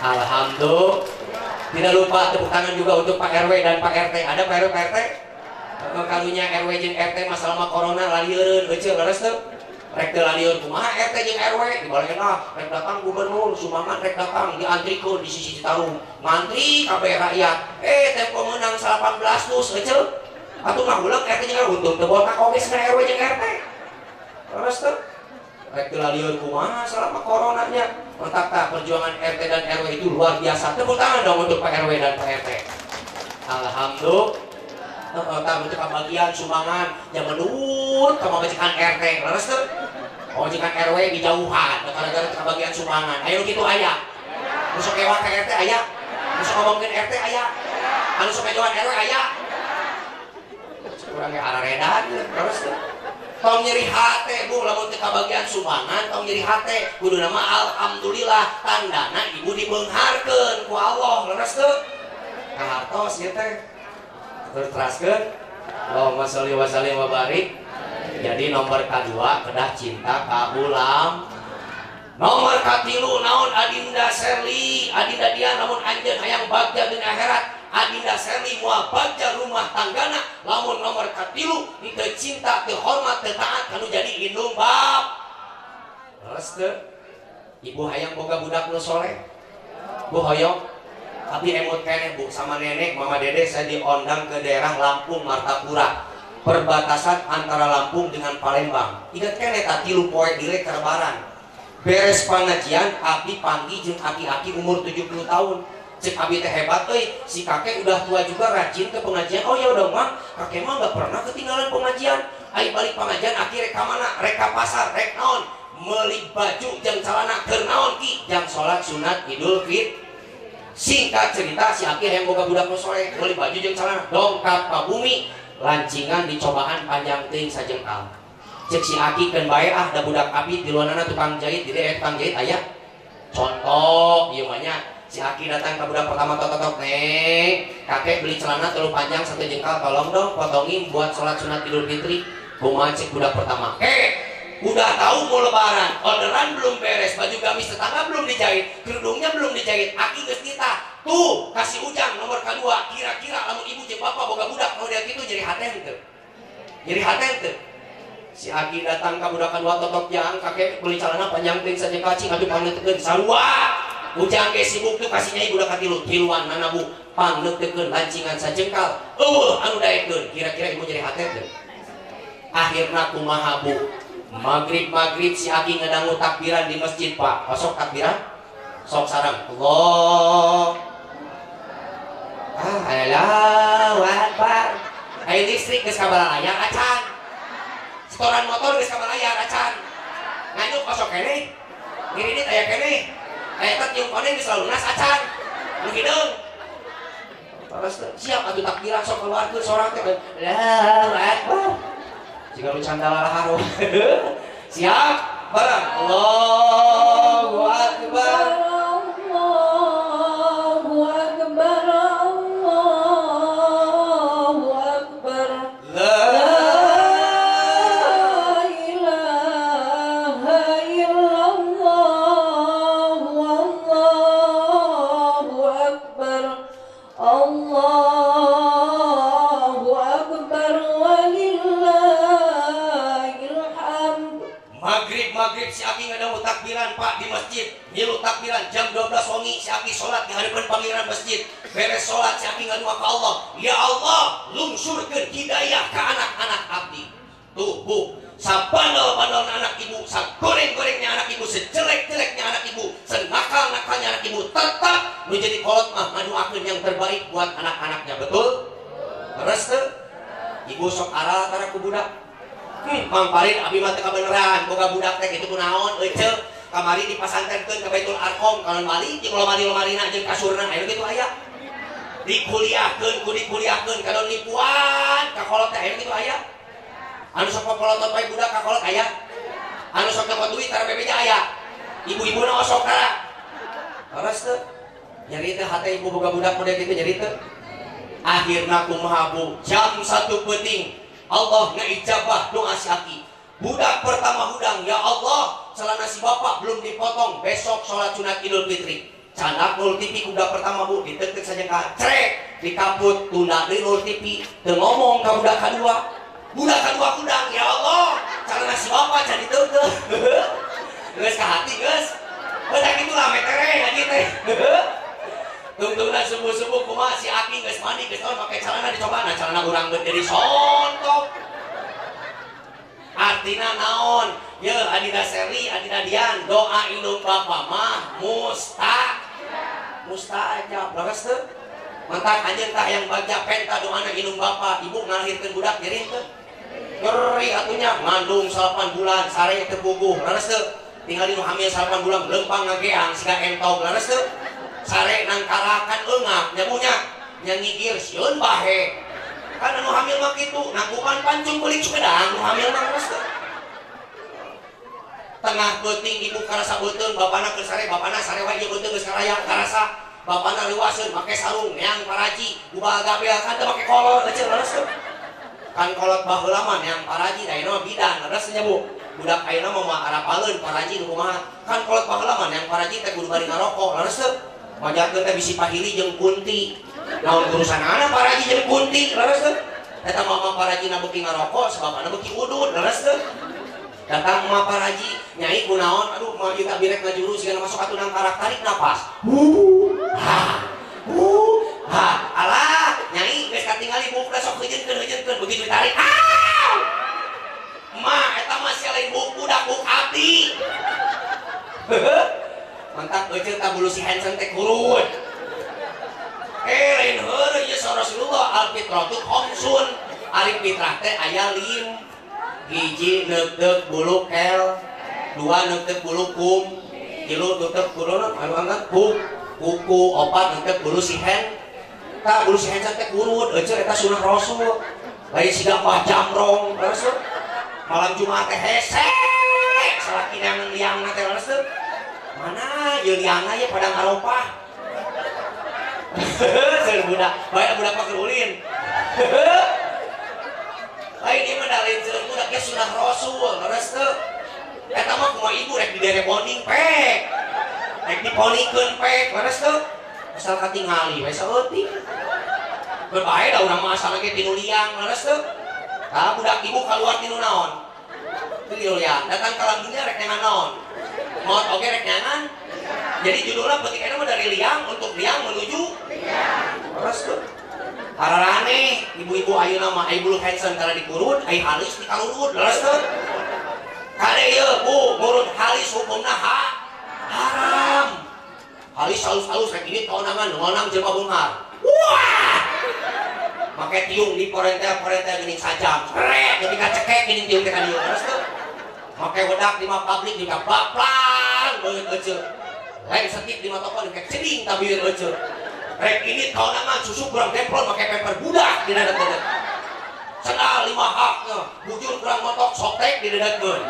Alhamdulillah. Tidak lupa tepuk tangan juga untuk Pak RW dan Pak RT. Ada Pak RW Pak RT? Kalunya RW jeung RT masalah corona lalieun euceul leres teu? Rek teu lalieun kumaha RT jeung RW dibaleuna rek datang gubernur sumbangan rek datang diantrikeun di sisi Citarum. Ngantri kabeh rakyat. Tempo meunang 18 dus euceul. Atuh mah ulang RT jeung RW untung teu boga komis RW jeung RT. Leres teu? Rek teu lalieun kumaha selama coronanya. Mantap tak perjuangan RT dan RW itu luar biasa. Tepuk tangan dong untuk Pak RW dan Pak RT. Alhamdulillah. Tak bentuk bagian sumbangan zaman dulu sama majikan RT leres tuh majikan RW di jauhan gara-gara bagian sumbangan ayo gitu ayah masuk ewan ke RT ayah masuk ngomongin RT ayah anu sok ewan RW ayah kurangnya arah redan leres tuh tong nyeri hati bu lamun teu bagian sumbangan tong nyeri hati kudu nama alhamdulillah tandana ibu dibeungharkeun ku Allah leres tuh kahartos ieu teh teraskeun Allahumma sholli wa sallim wa barik. Jadi nomor kedua kedah cinta ka ulam. Nomor katilu naon adinda Serli adinda dia namun anjeun hayang bagja dina akhirat adinda Serli moal bagja rumah tanggana lamun nomor katilu teu cinta teu hormat teu taat kanu jadi indung bab leres teu ibu hayang boga budak nu soleh Bu hoyong tapi emot kene Bu sama nenek mama dede saya diundang ke daerah Lampung Martapura perbatasan antara Lampung dengan Palembang. Ingat kene tadi lu poe direk kerbaran beres pengajian abi panggi jeung aki-aki umur 70 tahun cek abi teh hebat euy si kakek udah tua juga rajin ke pengajian. Oh ya udah mah kakek mah gak pernah ketinggalan pengajian. Ai balik pengajian aki rek ka mana rek ka pasar rek naon meuli baju jeung calana keur naon ki jang salat sunat Idul Fitri. Singkat cerita si Aki yang boga budak nu soleh meuli baju jeung calana dongkap ka bumi lancingan dicobaan panjang teuing sajengkal. Cek si Aki keun bae ah da budak abi di luarna tukang jahit di daerah tukang jahit aya contoh ieu mah nya si Aki datang ke budak pertama totok neng kakek beli celana terlalu panjang 1 jengkal tolong dong potongin buat sholat sunat Idul Fitri. Kumaha cek budak pertama udah tahu mau lebaran, orderan belum beres, baju gamis tetangga belum dijahit, kerudungnya belum dijahit, Aki geus kita tuh kasih ujang nomor kedua, kira-kira lamun ibu jeung bapak boga budak mau dia gitu jadi haten teu. Jadi haten teu. Si Aki datang ka budak kedua totok jang, kakek beli celana panjang teuing saja kacing atuh paneutekeun sarua. Ujang ge sibuk tuh kasih nyai budak katilu, tiluan mana Bu, paneutekeun lancingan sajengkal. Anu daekeun, kira-kira ibu jadi haten teu. Akhirna kumaha Bu? Maghrib si Aki ngedangu takbiran di masjid Pak. Pasok takbiran sok sarang Allah Allahu Akbar. Ayo listrik geus kabala layar acan setoran motor geus kabala layar acan nganyuk pasok kene ngiridit aya kene aya tet nyung koneng geus lunas acan nu hideung terus siap atuh takbiran sok keluarkeun sorang teh Allahu Akbar jika lu candala harum siap bareng Allahu Akbar Allahu Akbar Allahu Akbar la ilaha illallah Allahu Akbar Allahu Akbar Maghrib si Aki ngadawu takbiran Pak di masjid ngilu takbiran jam 12 wengi si Aki sholat di hadapan pangeran masjid beres sholat si Aki ngadua ka Allah ya Allah lungsurkeun hidayah ke anak-anak abdi tuh Bu sabandel-bandel anak ibu sagoreng-gorengnya anak ibu sejelek-jeleknya anak ibu senakal-nakalnya anak ibu tetap menjadi kolot mah ngaduakeun yang terbaik buat anak-anaknya betul? Terus tuh ibu sok aral karena ku budak Mang Parin abi mah teh kabeneran boga budak teh kitu kunaon euy ceuk kamari dipasantrenkeun ka Baitul Arqam kalau balik jeung lomari-lomarina jeung kasurna aya kitu aya dikuliahkeun ku dikuliahkeun kadon nipuan ka kolot teh aya kitu aya anu sok popolotot bae budak ka kolot aya anu sok dapat duit tara bebeja aya ibu-ibuna osok kara terus teh nyari teh hate ibu boga budak model kitu nyari teh akhirna kumaha Bu jam 1 peuting Allah ngaijabah doa si Aki. Budak pertama hudang, ya Allah, celana si bapak belum dipotong, besok sholat sunat Idul Fitri. Canak nul TV budak pertama Bu, ditetek saja ka trek, dikaput, tunda deui nul TV, teu ngomong ka budak kadua. Budak kadua hudang, ya Allah, celana si bapak jadi teu. Geus ka hati geus. Budak itu lah metere lagi teh. Tungtungna subuh-subuh kumaha si Aki geus mandi geus naon make celana dicoba na celana urang geus jadi sontok. Artina naon? Ye adina Seri, adina Dian, doa indung bapa mah mustajab. Leres teu? Mantak anjeun tah yang baca penta doana indung bapa, ibu ngalahirkeun budak ngiring teu? Ngeri atunya ngandung 8 bulan sare teu bubuh. Leres teu? Tinggal dinu hamil 8 bulan lempang ngageang siga entog. Leres teu? Sare nangkalakan eungap nyabunya nyangigir sieun bahe kan anu hamil mah kitu nangkupan pancung beuling cukadang anu hamil mah geus tengah beuting ibu karasa beuteung bapana keur sare bapana sare wae ieu beuteung geus karaya karasa bapana leuwaseun make sarung neang paraji bubaga bea kan teu make kolor eceu leres kan kolot baheula mah neang paraji da ieu mah bidan leres nya Bu budak ayeuna mah arapaleun paraji nu kumaha kan kolot baheula mah neang paraji teh kudu bari ngarokok leres teu majakeun teh bisi pahili jeung kunti naon urusanana paraji jeung kunti leres teu eta mama parajina beuki ngarokok sababana beuki udud leres teu datang emak paraji nyai kunaon aduh mau kita birek ngajuru sehingga masuk atuh nang karak tarik napas ha alah nyai geus katingali buku da sok heujeunkeun begitu ditarik emak eta mah sia lain buku da buku abdi mantap euceul ka bulu si Hansen teh kurut lain heureuy ieu Rasulullah al-fitratu khamsun ari fitrah teh aya 5 hiji neuteup bulu kel, 2 neuteup bulu kum, 3 neuteup bulu anu angkat kuku, 4 neuteup bulu sihen. Tah bulu sihen teh kurut, euceul eta sunah Rasul. Lain siga Mbah Jamrong, Rasul. Malam Jumat teh hese, salaki yang liangna teh Rasul. Mana ieu liangna ye pada ngaropah. Seueur budak, bae budak mah ulin. Lain ieu mah da lain seueur budak ge sunah Rasul, leres teu. Eta mah kumaha ibu rek didere bonding pek. Rek diponikeun pek, leres teu. Asal katingali we saeutik. Bebae da urang mah asal ge tinu liang, leres teu. Tah budak ibu kaluar tinu naon? Tinu liang. Datang ka lambungnya rek nyangan naon? Maot oge rek nyangan. Jadi judulnya penting mah dari liang untuk liang menuju liang. Leres teu. Hararane ibu-ibu ayeuna mah aya bulu Hansen kana dikurut, aya halis dikalurut, leres teu? Kade ieu Bu, ngurut halis hukumna haram. Halis halus-halus rek ini kaonangan ngonang jelema beungar. Wah! Make tiung di porente geuning sajam. Rek ketika cekek geuning tiung teh ka dieu, leres teu? Make wedak di mah pabrik di baplang beungeut euceul. Lain setik di mah toko di ceding tabir euceul. Rek ini kaonangan susu kurang demplon pakai pemper budak di dadat-dadat. Sendal 5 haknya, bujur kurang motok sotek di dadatkeun.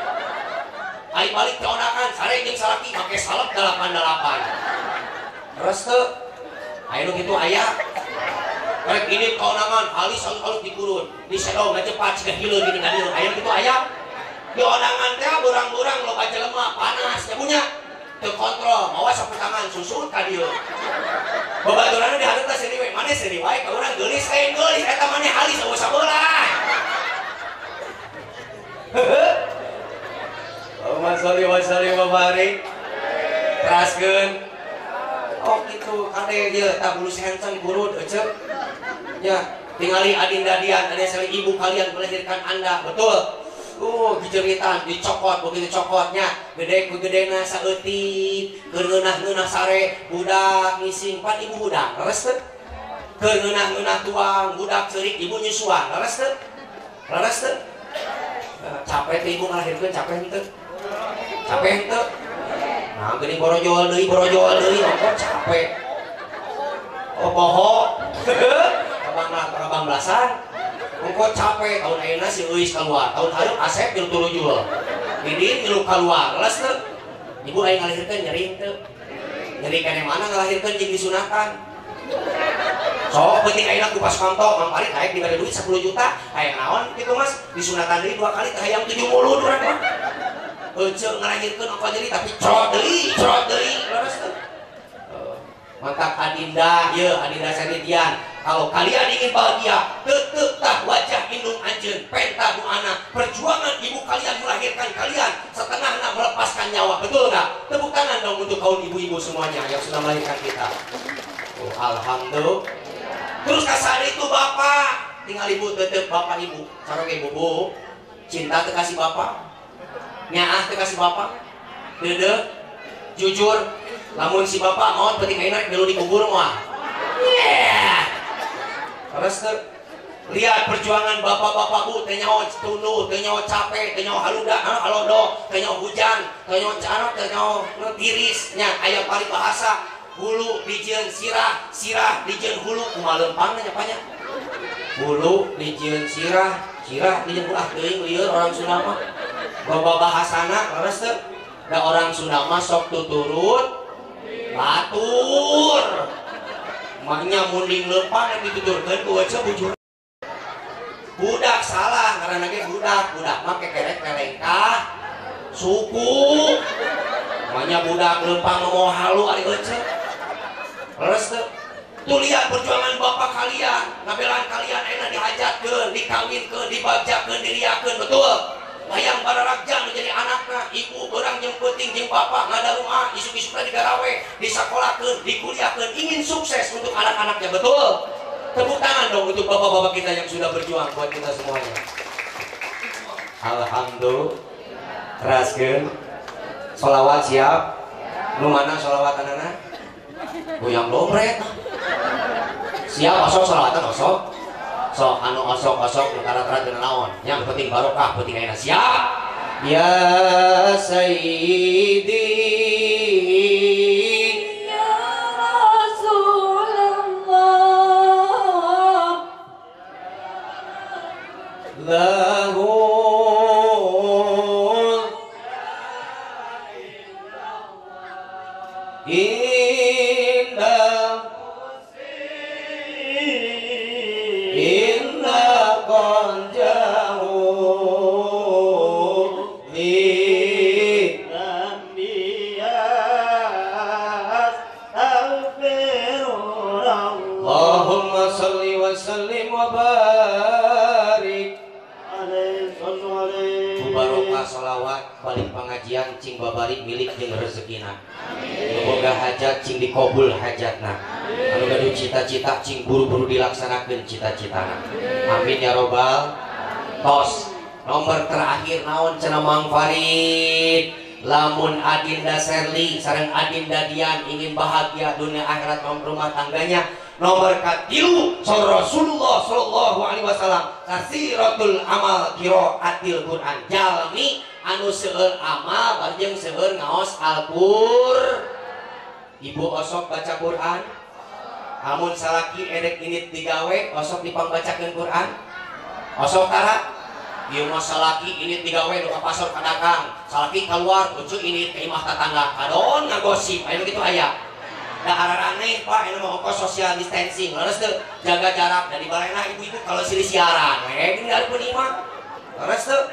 Ai balik kaonangan sare jeung salaki make salep 88. Terus teu aya nu kitu aya. Rek ini kaonangan halis halus dikurun, di sedong ngacepat siga hileung gini ka dieu. Aya kitu aya. Di onangan teh burang-burang loba jelema panas nya punya. Teu kontrol, mawa sapu tangan susut ka dieu. Babaturanna dihareup teh seri we, mane seri wae ka urang geulis lain geulis eta mane halis eueuh sabelah. Allahumma sholli wa sallim wa barik. Teraskeun. Oh kitu kade ieu tah bulu Hansen kurut euceul. Ya, tingali adinda dian ada sari ibu kalian melahirkan Anda, betul. Dijeritan, dicokot, begitu cokotnya gede ku gedena saeutik, keur ngeunah-ngeunah sare budak ngising pan ibu budak, leres teu? Keur ngeunah-ngeunah tuang budak ceurik ibu nyusuan, leres teu? Leres teu? Capek teh ibu ngalahirkeun, capek henteu? Capek henteu? Nah, geuning borojol deui, ongkot capek. Oh poho. Kabang belasan. Engkau capek tahun ayeuna si Uis keluar, tahun hareup Asep jeung turujul. Didin ngilu keluar, leres teu? Ibu aya ngalahirkeun nyeri teu? Nyeri kene mana ngalahirkeun jeung disunahkan? Sok penting ayeuna ku pas kantor Mang Parit hayang dibere duit 10 juta, hayang naon kitu Mas? Disunahkan deui 2 kali teh hayang 70 urang mah. Euceul ngalahirkeun engkau jadi tapi crot deui, leres teu? Mantap Adinda, ye Adinda Sanidian. Kalau kalian ingin bahagia, tetap wajah indung anjeun, penta doana. Perjuangan ibu kalian melahirkan kalian, setengahnya melepaskan nyawa, betul nggak? Tepuk tangan dong untuk kaum ibu-ibu semuanya yang sudah melahirkan kita. Oh, alhamdulillah. Terus kasar itu bapak, tinggal ibu tetep bapak ibu. Sareng ibu bu, cinta terkasih bapak, nyaah terkasih bapak, dede, jujur. Lamun si bapak mau penting enak dulu dikubur mah. Yeah. Terus lihat perjuangan bapak-bapak bu, teh nyawa tunduk, teh nyawa capek, teh nyawa halodo, teh nyawa hujan, teh nyawa canok, teh nyawa tiris. Nya aya pari bahasa hulu dijieun sirah, sirah dijieun hulu, kumaha leumpang nya panya. Hulu dijieun sirah, sirah dijieun hulu teuing lieur orang Sunda mah. Bawa bahasana leres teu? Da orang Sunda mah sok tuturut batur maknya munding leumpang yang dituturkeun ku euceul bujur budak salah ngaranna ge budak mah kekerek kelengkah suku maknya budak leumpang mau halu ari euceul leres teu tuh lihat perjuangan bapak kalian ngabelan kalian enak dihajatkeun dikawinkeun dibagjakeun diriakeun betul hayang bararagja menjadi anakna ibu berang jeung peuting jeung bapak ngada rumah isuk-isukna digarawe disakolahkeun dikuliahkeun ingin sukses untuk anak-anaknya betul. Tepuk tangan dong untuk bapak-bapak kita yang sudah berjuang buat kita semuanya. Alhamdulillah. Teraskeun. Sholawat siap. Nu mana sholawat anak-anak? Goyang dompet. Siap osok sholawatan osok. Sok anu osok-osok nu karat-karat teu naon. Yang penting barokah, penting ayeuna siap. Ya Sayyidi Ya Rasulullah lahu inna konjahu li nabiyas alfirullah Allahumma salli wa sallim wa barik alaihi barokah sholawat balik pengajian cing babari milik jeung rezekina boga hajat cing dikabul hajatna anu gaduh cita-cita cing buru-buru dilaksanakeun cita-citana amin ya robbal tos nomor terakhir naon cenah Mang Farid lamun Adinda Serli sareng Adinda Dian ingin bahagia dunia akhirat rumah tangganya nomor katilu sor Rasulullah sallallahu alaihi wasallam kasiratul amal qiraatil Quran jalmi anu seueur amal bareng seueur ngaos Al-Qur'an. Ibu osok baca Quran amun salaki edek init digawe osok dipangbacakeun Quran osok tara ieu mah salaki init digawe nu ka pasar ka dagang salaki keluar tuju init ka imah tetangga kadon ngagosip aya kitu aya da ararane Pak anu mah ongkos social distancing leres teu jaga jarak dari balena ibu-ibu kalau silih siaran tinggalkeun imah leres teu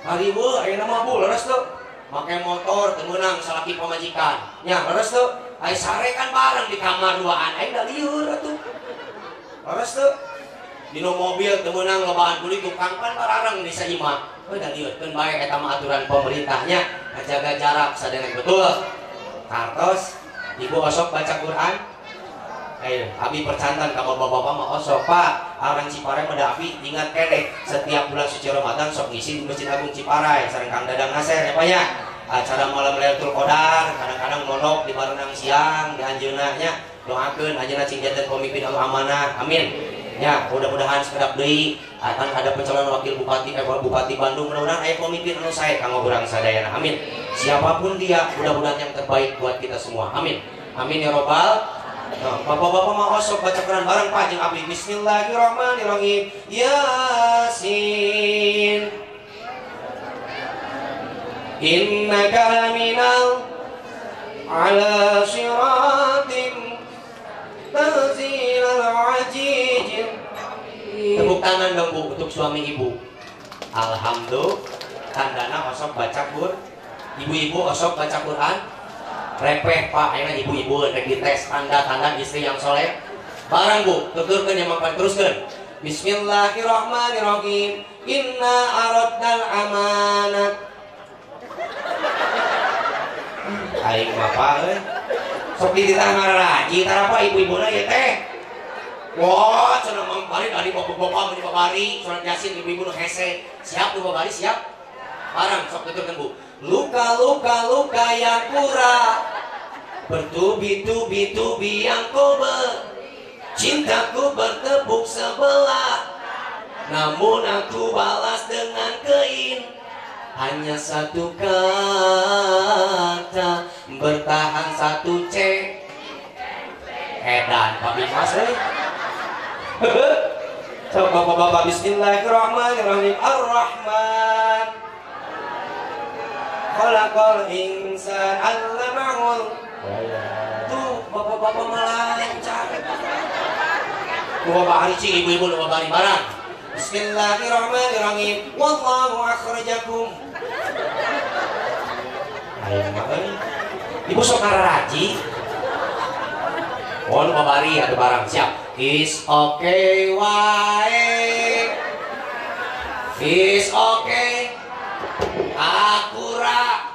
haribu ayeuna mah bu leres teu make motor teu meunang salaki pamajikan nya leres teu ai sare kan bareng di kamar duaan ai da lieur atuh leres teu dino mobil teu meunang lobaan kulit tukang kan barareng di saimah we da lieureun bae eta mah aturan pemerintahnya jaga jarak sadaya betul kartos ibu osok baca Quran ayo abi percantan ka bapak-bapak mah osok Pak orang Ciparai mah da abi ingat keneh setiap bulan suci Ramadan sok ngisi di Masjid Agung Ciparai sareng Kang Dadang Nasir ya Pak ya acara malam Lailatul Qadar kadang-kadang monok di barenang siang di anjeunna nya doakeun anjeunna cing janten pemimpin anu amanah amin ya mudah-mudahan sekedap deui akan ada pencalonan wakil bupati bupati Bandung mudah-mudahan aya pemimpin anu sae kanggo urang sadayana amin siapapun dia mudah-mudahan yang terbaik buat kita semua amin amin ya robbal bapak-bapak mah osok baca Quran bareng Pak jeung abdi bismillahirrahmanirrahim yasin innaka minal ala siratim tanzilal aziz. Tepuk tangan dong Bu untuk suami ibu. Alhamdulillah tandana osok baca Quran. Ibu-ibu osok baca Quran. Repeh Pak ayeuna ibu-ibu rek dites tanda-tanda istri yang soleh. Barang Bu, tuturkeun yang mapan teruskeun. Bismillahirrahmanirrahim. Inna aradnal amanat aing bapak sok di tangan raji tara apa ibu-ibuna ieu teh wah cenah Mang Farid ari bapak-bapak meni babari surat Yasin ibu-ibu nu hese siap nu babari siap barang sok tuturkeun Bu luka-luka yang pura bertubi-tubi yang kober cintaku bertepuk sebelah namun aku balas dengan kein hanya satu kata bertahan satu cek edan Pak Bimas so bapak-bapak bismillahirrahmanirrahim ar-rahman khalaqal insan allamahul tuh bapak-bapak malah lancar bapak hari cing ibu-ibu lu bapak barang bismillahirrahmanirrahim wallahu akhrajakum ibu sok raji on babari ada barang siap is okay wae is okay Akura.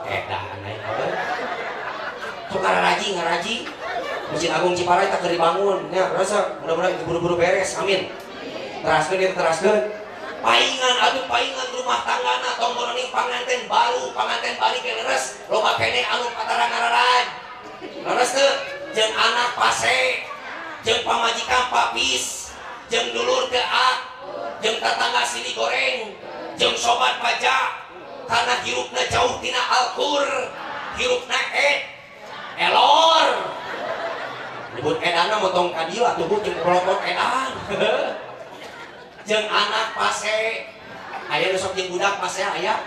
Edan aya. Sok ngaraji. Masjid Agung Ciparai tak dibangun. Ya, rasa mudah-mudahan buru-buru beres. Amin. Teraskeun. Paingan rumah tanggana tonggoroning panganten baru, panganten balik ke leres. Loba kene anu patarang ngararan. Leres teu jeung anak pase, jeung pamajikan papis, jeung dulur teu ak, jeung tetangga sini goreng, jeung sobat pajak. Karena hirupna jauh tina alkur, hirupna elor. Nyebut edana motong kadieu atuh Bu jeung pelopor edan. Jeung anak pase aya nu sok jeung budak pase aya.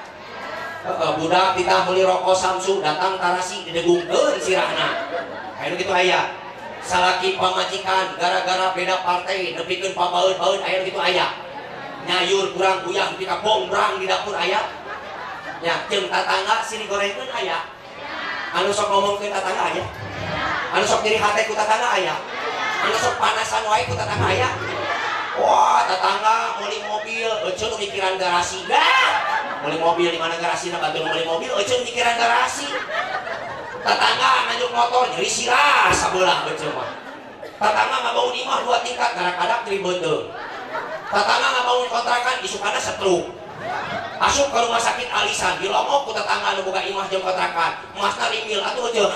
Budak ditah meuli rokok Samsu datang tarasi didegungkeun sirahna. Aya nu kitu aya. Salaki pamajikan gara-gara beda partai nepikeun pabaeud-baeud aya nu kitu aya. Nyayur kurang uyah nepi ka bongrang di dapur aya. Ya, jeung tatangga sini gorengkeun aya. Anu sok ngomongkeun tatangga aya. Anu sok diri hate ku tatangga aya. Anu sok panasan wae ku tatangga aya. Wah, tetangga meuli mobil, eceun mikiran garasi. Meuli mobil di mana garasina batur meuli mobil, eceun mikiran garasi. Tetangga ngajuk motor nyeri sirah sabelah eceun mah. Tetangga ngabangun imah 2 tingkat kadang-kadang ribet teu. Tetangga ngabangun kontrakan isukana setruk. Asup ke rumah sakit alisan, dilongok ku tetangga anu boga imah jeung kontrakan. Emasna rimil atuh eceun.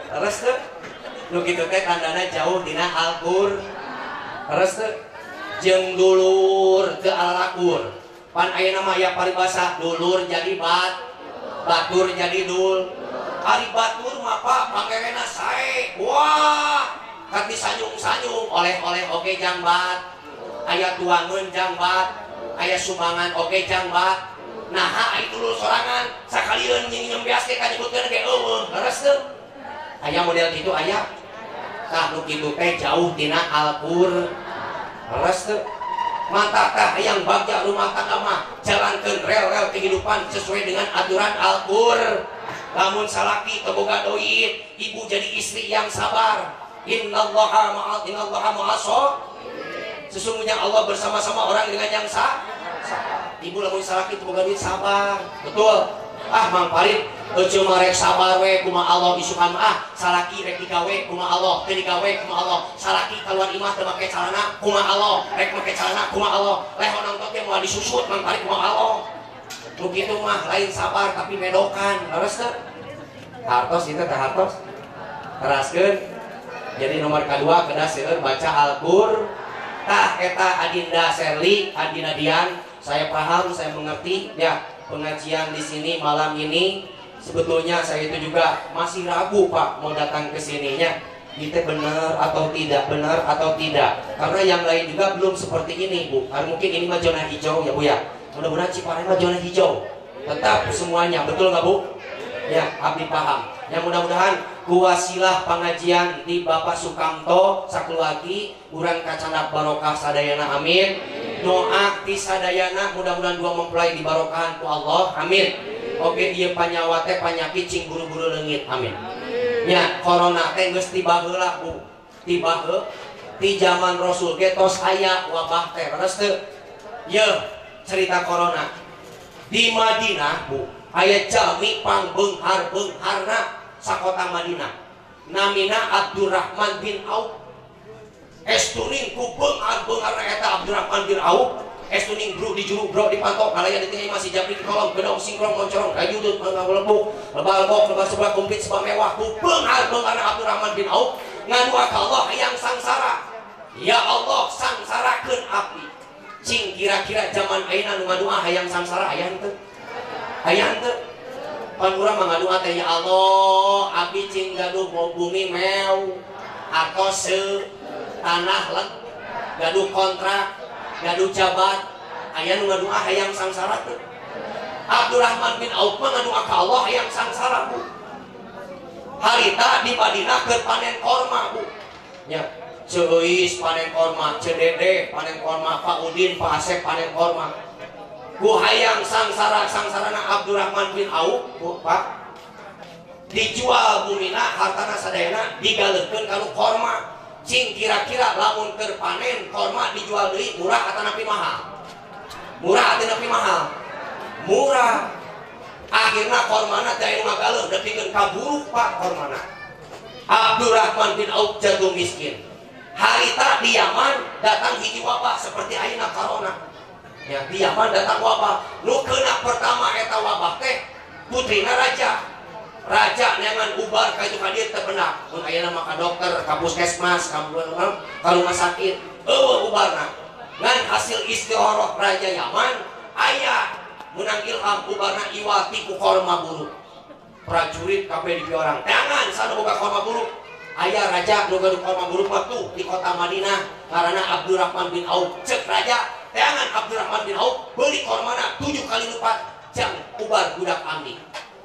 Terus teu nu kitu teh tandana jauh dina alkur. Terus teu jeung dulur teu alalakur. Pan ayeuna mah aya paribasa dulur jadi batur jadi dul. Ari batur mah Pak pangerena sae. Wah, kati sanyung-sanyung oleh-oleh oge jangbat. Aya tuangeun jangbat, aya sumbangan oge jangbat. Naha ai dulur sorangan sakalieun nyembias teh kanyebutkeun ge eueuh. Leres teu? Aya model kitu aya. Tah nu kitu teh jauh tina alkur. Leres teu? Mantap tah hayang bagja rumah tangga mah jalankeun rel-rel kehidupan sesuai dengan aturan alkur. Lamun salaki teu boga doit, ibu jadi istri yang sabar. Innallaha ma'as sesungguhnya Allah bersama-sama orang dengan yang sabar. Ibu lamun salaki teu boga duit sabar. Betul. Mang Parit ece marek sabar we kumaha Allah isukan salaki rek digawe kumaha Allah teu digawe kumaha Allah. Salaki keluar imah teu make calana kumaha Allah rek make calana kumaha Allah. Lehon nongtot teh moal disusut Mang Parit kumaha Allah. Nu kitu mah lain sabar tapi medokan. Leres teu? Hartos itu teh hartos. Teraskeun. Jadi nomor kedua kedah seueur baca Al-Qur'an. Tah eta Adinda Serli, Adinda Dian, saya paham, saya mengerti ya pengajian di sini malam ini. Sebetulnya saya itu juga masih ragu Pak mau datang ke sininya. Kita benar atau tidak, karena yang lain juga belum seperti ini Bu. Karena mungkin ini mah zona hijau ya Bu ya. Mudah-mudahan Ciparai mah zona hijau. Tetap semuanya, betul nggak Bu? Ya, abdi paham. Yang mudah-mudahan kuwasilah pengajian di Bapak Sukamto sakeluargi urang kacandak barokah sadayana amin. Doa ti sadayana mudah-mudahan dua mempelai di barokahan ku Allah amin. Oke ieu panyawa teh panyakit cing buru-buru leungit amin. Nya corona teh geus tiba heula Bu. Tiba heula ti zaman Rasul ge tos aya wabah teh leres teu? Yeuh cerita corona. Di Madinah Bu, aya jami pangbeunghar-beungharna sakota Madinah. Namina Abdurrahman bin Auf. Estuning ku beunghar-beungharna eta Abdurrahman bin Auf. Estuning bro di juru bro dipantau kalaya di tengah masih jabri di kolom gedong singkrong moncorong kayu teu ngabelebuk lebal-lebok lebal sebelah komplit sebelah mewah ku beunghar-beungharna Abdurrahman bin Auf ngadua ka Allah hayang sangsara. Ya Allah sangsarakeun abdi. Cing kira-kira zaman ayeuna nu ngadua hayang sangsara aya henteu? Aya henteu? Pan urang mah ngadua teh ya Allah, abdi cing gaduh bumi mew, atos tanah leg, gaduh kontrak, gaduh jabat, aya nu ngadua hayang sangsara teu? Abdurrahman bin Auf mah ngadua ka Allah hayang sangsara Bu. Harita di Madinah keur panen korma Bu. Nya, Ceuis panen korma, Cedede panen korma, Pak Udin, Pak Asep panen korma. Bu hayang sangsarana Abdurrahman bin Auf Bu Pak dijual bumina hartana sadayana digalekeun kanu korma cing kira-kira lamun keur panen korma dijual deui murah atau nepi mahal? Murah atau nepi mahal? Murah. Akhirna kormana teh ngagaleun depikeun kaburuk Pak kormana. Abdurrahman bin Auf jatuh miskin. Harita di Yaman datang hiji wabah seperti ayeuna corona. Ya, di Yaman datang wabah. Nu kena pertama eta wabah teh putrina raja. Raja neangan ubar ka itu ka dieu teu benak. Mun ayeuna mah ka dokter, ka puskesmas, ka rumah sakit, eueuh ubarna. Ngan hasil istikharah raja Yaman aya menang ilham ubarna iwati ku korma buruk. Prajurit kabeh di orang jangan sana boga korma buruk. Aya raja nu gaduh korma buruk mah tuh di kota Madinah karena Abdurrahman bin Auf. Cek raja jangan Abdurrahman bin Auf beli kormana 7 kali lipat jang ubar budak amdi.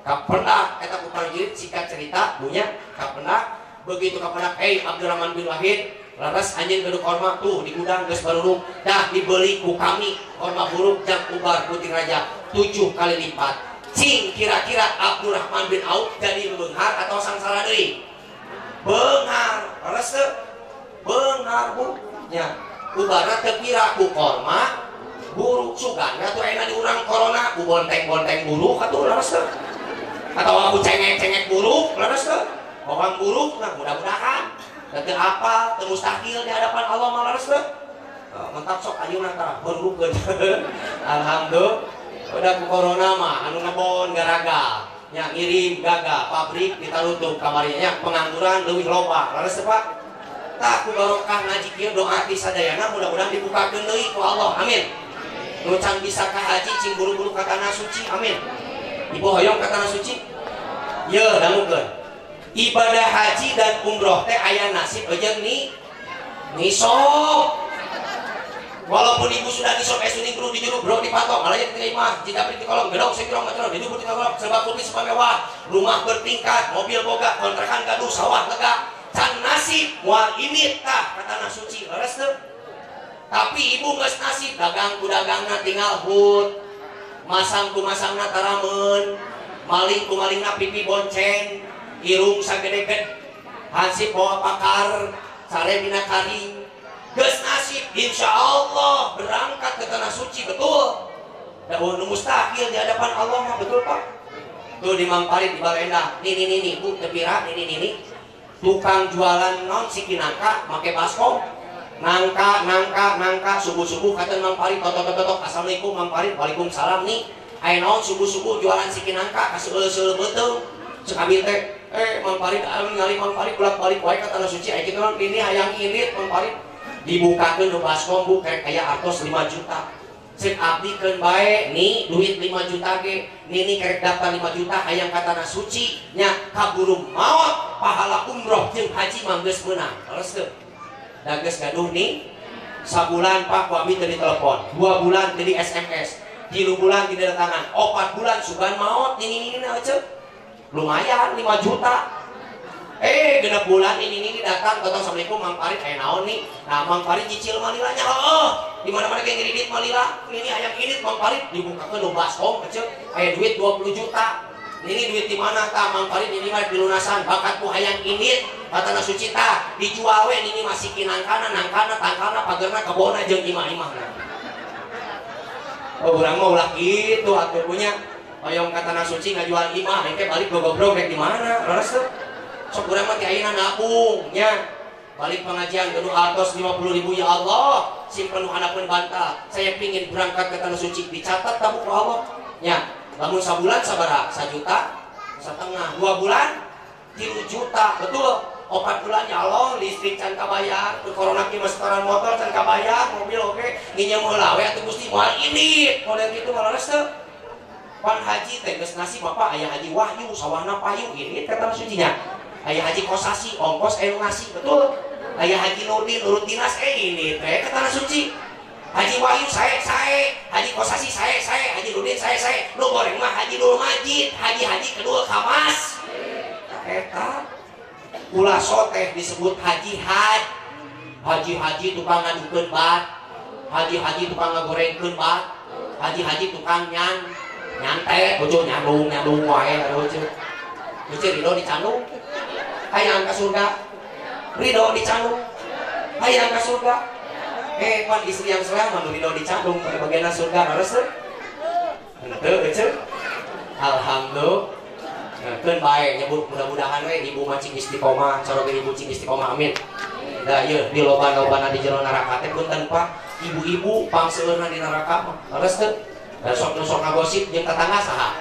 Kapendak eta ku prajurit sikat cerita punya kapendak begitu kapendak Abdurrahman bin Wahid laras anjeun gaduh korma tuh di gudang geus barurung dah dibeli ku kami korma buruk jang ubar putih raja 7 kali lipat. Cing kira-kira Abdurrahman bin Auf jadi beunghar atau sangsara deui? Beunghar. Leres teu? Beunghar Bu. Nya ubarna teu pira ku korma buruk sugana tuh ayeuna di urang corona ku bonteng-bonteng buruk atuh leres teu? Atau aku cengek-cengek buruk leres teu? Orang buruk nah mudah-mudahan teu apa teu mustahil di hadapan Allah mah leres teu? Mantap sok ayeuna tah beureukeun. Alhamdulillah. Udah ku corona mah anu ngebon garaga nya ngirim gagal pabrik ditarutup kamarinya pengangguran leuwih loba leres teu Pak? Tah ku barokah ngaji kieu doa ti sadayana mudah-mudahan dibukakeun deui ku Allah amin. Nu can bisa ka haji cing buru-buru ka tanah suci amin. Ibu hoyong ka tanah suci? Ye dangukeun. Ibadah haji dan umroh teh aya nasib eujeung nisok. Walaupun ibu sudah disop esuni guru di juru bro dipatok malah diterima jika beri di kolom gedong sekirong metro di dubur di kolom serba kupis mewah rumah bertingkat mobil boga kontrakan gaduh sawah lega can nasib mual imit tah kata nasuci leres teu? Tapi ibu geus nasib dagang ku dagangna tinggal hut masang ku masangna tarameun maling ku malingna pipi bonceng irung sagede-gede hansip bawa pakar sare dina karing geus nasib insya Allah berangkat ke tanah suci betul. Daun mustahil di hadapan Allah mah betul Pak. Tuh di Mamparit di Balenda, nih Bu tepira nih tukang jualan non siki nangka make baskom nangka subuh kata Mamparit totok assalamualaikum Mamparit waalaikumsalam nih aya naon subuh jualan siki nangka kaseuleul betul sekabit teh Mamparit ningali Mamparit bolak-balik wae ka tanah suci aya kitu ini hayang irit Mamparit dibukakeun nu baskom Bu kayak artos 5 juta. Cek abdikeun bae nih duit 5 juta ge. Nini kerek daftar 5 juta hayang ka tanah suci nya kaburu maot pahala umroh jeung haji mah geus meunang. Leres teu? Da geus gaduh nih sabulan Pak ku abdi teu ditelepon, 2 bulan teu di SMS, 3 bulan tidak datangan, 4 bulan sugan maot nini ceu. Lumayan 5 juta. Genep bulan ini datang totong assalamualaikum Mang Farid aya naon nih nah Mang Farid cicil malilanya di mana-mana kayak ngirit malila ini ayam irit Mang Farid dibukakeun nu baskom kecil aya duit 20 juta ini duit di mana tah Mang Farid ini mah dilunasan bakatku hayang init katana suci tah dijual we ini masih kinangkana tangkana pagerna kebona jeung imah-imahna urang mah ulah kitu atuh punya hoyong katana suci ngajual imah engke balik gogobrok rek di mana leres teu sok urang mah ayeuna nabung nya balik pengajian geus artos 50.000 ya Allah simpen hanapeun bantal saya pingin berangkat ke tanah suci dicatat tamu ku Allah nya lamun sabulan sabaraha 1 juta setengah 2 bulan 3 juta betul 4 bulan ya Allah listrik can kabayar ke corona ki setoran motor can kabayar mobil oke nginjem heula we atuh Gusti moal ini model kitu mah leres teu pan haji teh geus nasib Bapak aya haji wahyu sawahna payu ini kata sucinya aya haji kosasi ongkos ngasih betul aya haji nurdin nurut dinas ini teh ke tanah suci haji wahyu sae haji kosasi sae haji nurdin sae nu goreng mah haji Nurul Majid haji kedua kamas eta ulah soteh disebut haji tukang ngadukeun bat haji tukang ngagorengkeun bat haji tukang nyantet bojo nyandung wae bojo ridho dicandung hayang ka surga ridho dicandung hayang ka surga. Pan istri yang soleh mah nu dicandung pada bagian surga leres teu? Henteu ece. Alhamdulillah. Keun bae nyebut mudah-mudahan we ibu mancing istiqomah, cara ibu cing istiqomah amin. Da ieu di loba-lobana di jero neraka teh punten Pak, ibu-ibu pangseueurna di neraka mah. Leres teu? Da sok nu sok ngagosip jeung tetangga saha?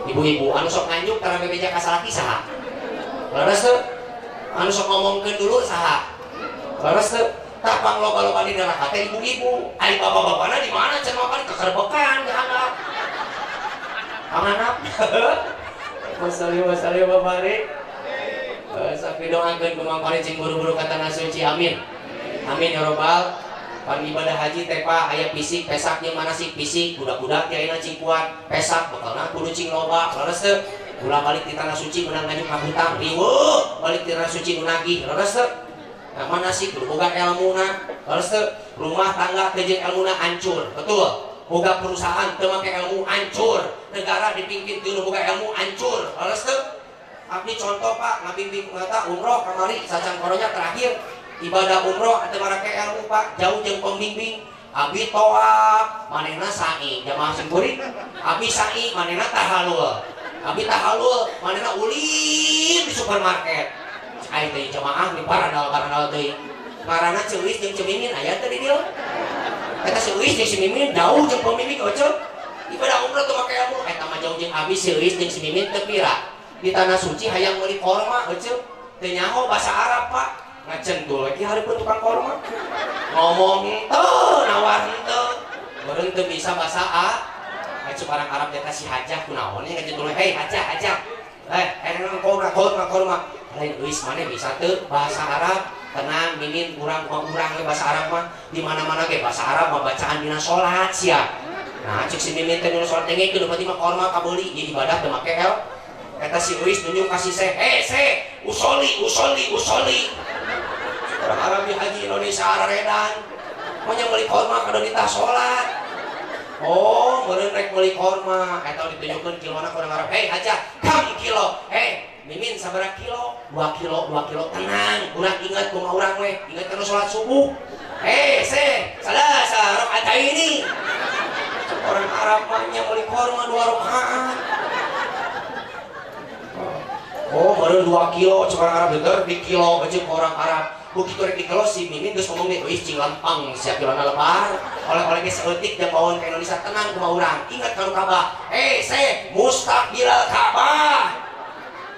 Ibu-ibu anu sok nganjuk karena bebeja ka salaki saha? Leres teu? Anu sok ngomongkeun dulu saha? Leres teu? Tapang loba-loba di neraka teh ibu-ibu. Ari bapak-bapana di mana cenah makan kekerbekan jahanam. Amanap. Masalih Bapak Ari. Sapi doakeun kumang paring buru-buru ka tanah suci amin. Amin ya robbal. Pan ibadah haji teh Pak aya fisik pesak jeung manasik fisik budak-budak teh ayeuna cing kuat pesak bekalna kudu cing loba leres teu. Ulah balik di tanah suci meunang ngaju ka hutang riweuh balik di tanah suci nu nagih leres teu. Nah, manasik kudu boga ilmuna leres teu. Rumah tangga teh jeung ilmuna hancur betul. Boga perusahaan teu make ilmu hancur, negara dipimpin teu boga ilmu hancur. Leres teu? Abdi contoh Pak, ngabimbing eta umroh kamari sacan koronya terakhir ibadah umroh teu make ilmu Pak, jauh jeung pembimbing. Abdi tawaf, manehna sa'i, jamaah simkuring. Abdi sa'i, manehna tahallul. Abdi tahallul, manehna ulin di supermarket. Ai teh jamaah di parandal teuing. Ngaranna ceulis jeung cemimin aya teh di dieu. Eta seuis jeung si Mimin jauh jeung pemimpin ocok ibadah umrah teu make ilmu eta mah jauh jeung abi seuis jeung si Mimin teu pira di tanah suci hayang meuli korma ocok teu nyaho basa Arab Pak ngacendul lagi hareupeun tukang korma ngomong teu nawar teu beureung teu bisa basa aya barang Arab eta si hajah kunaon nya ngacendul hei hajah korma lain euis maneh bisa teu bahasa Arab tenang mimin kurang bahasa Arab mah di mana-mana ge bahasa Arab mah bacaan dina salat sia. Nah cek si mimin teh dina salat teh ngeukeun berarti mah korma kabeuli ieu ibadah teu make el. Eta si Uis nunjuk kasih usoli. Orang Arab di haji Indonesia araredan. Mah nya meuli korma kada ditah salat. Oh, meureun rek meuli korma eta ditunjukkeun kilona ka orang Arab. Hei hajah, kam kilo. Mimin sabaraha kilo? 2 kilo tenang urang ingat kumaha urang we ingat kana salat subuh salasa rakaat ini orang Arab mah nya meuli korma 2 rakaat baru 2 kilo cek orang Arab deger di kilo cek orang Arab begitu rek di kilo si Mimin geus ngomong ge euy cing lempang sia kilona lebar oleh-oleh ge saeutik jeung bawon ka Indonesia tenang kumaha urang ingat kana Ka'bah mustaqbilal Ka'bah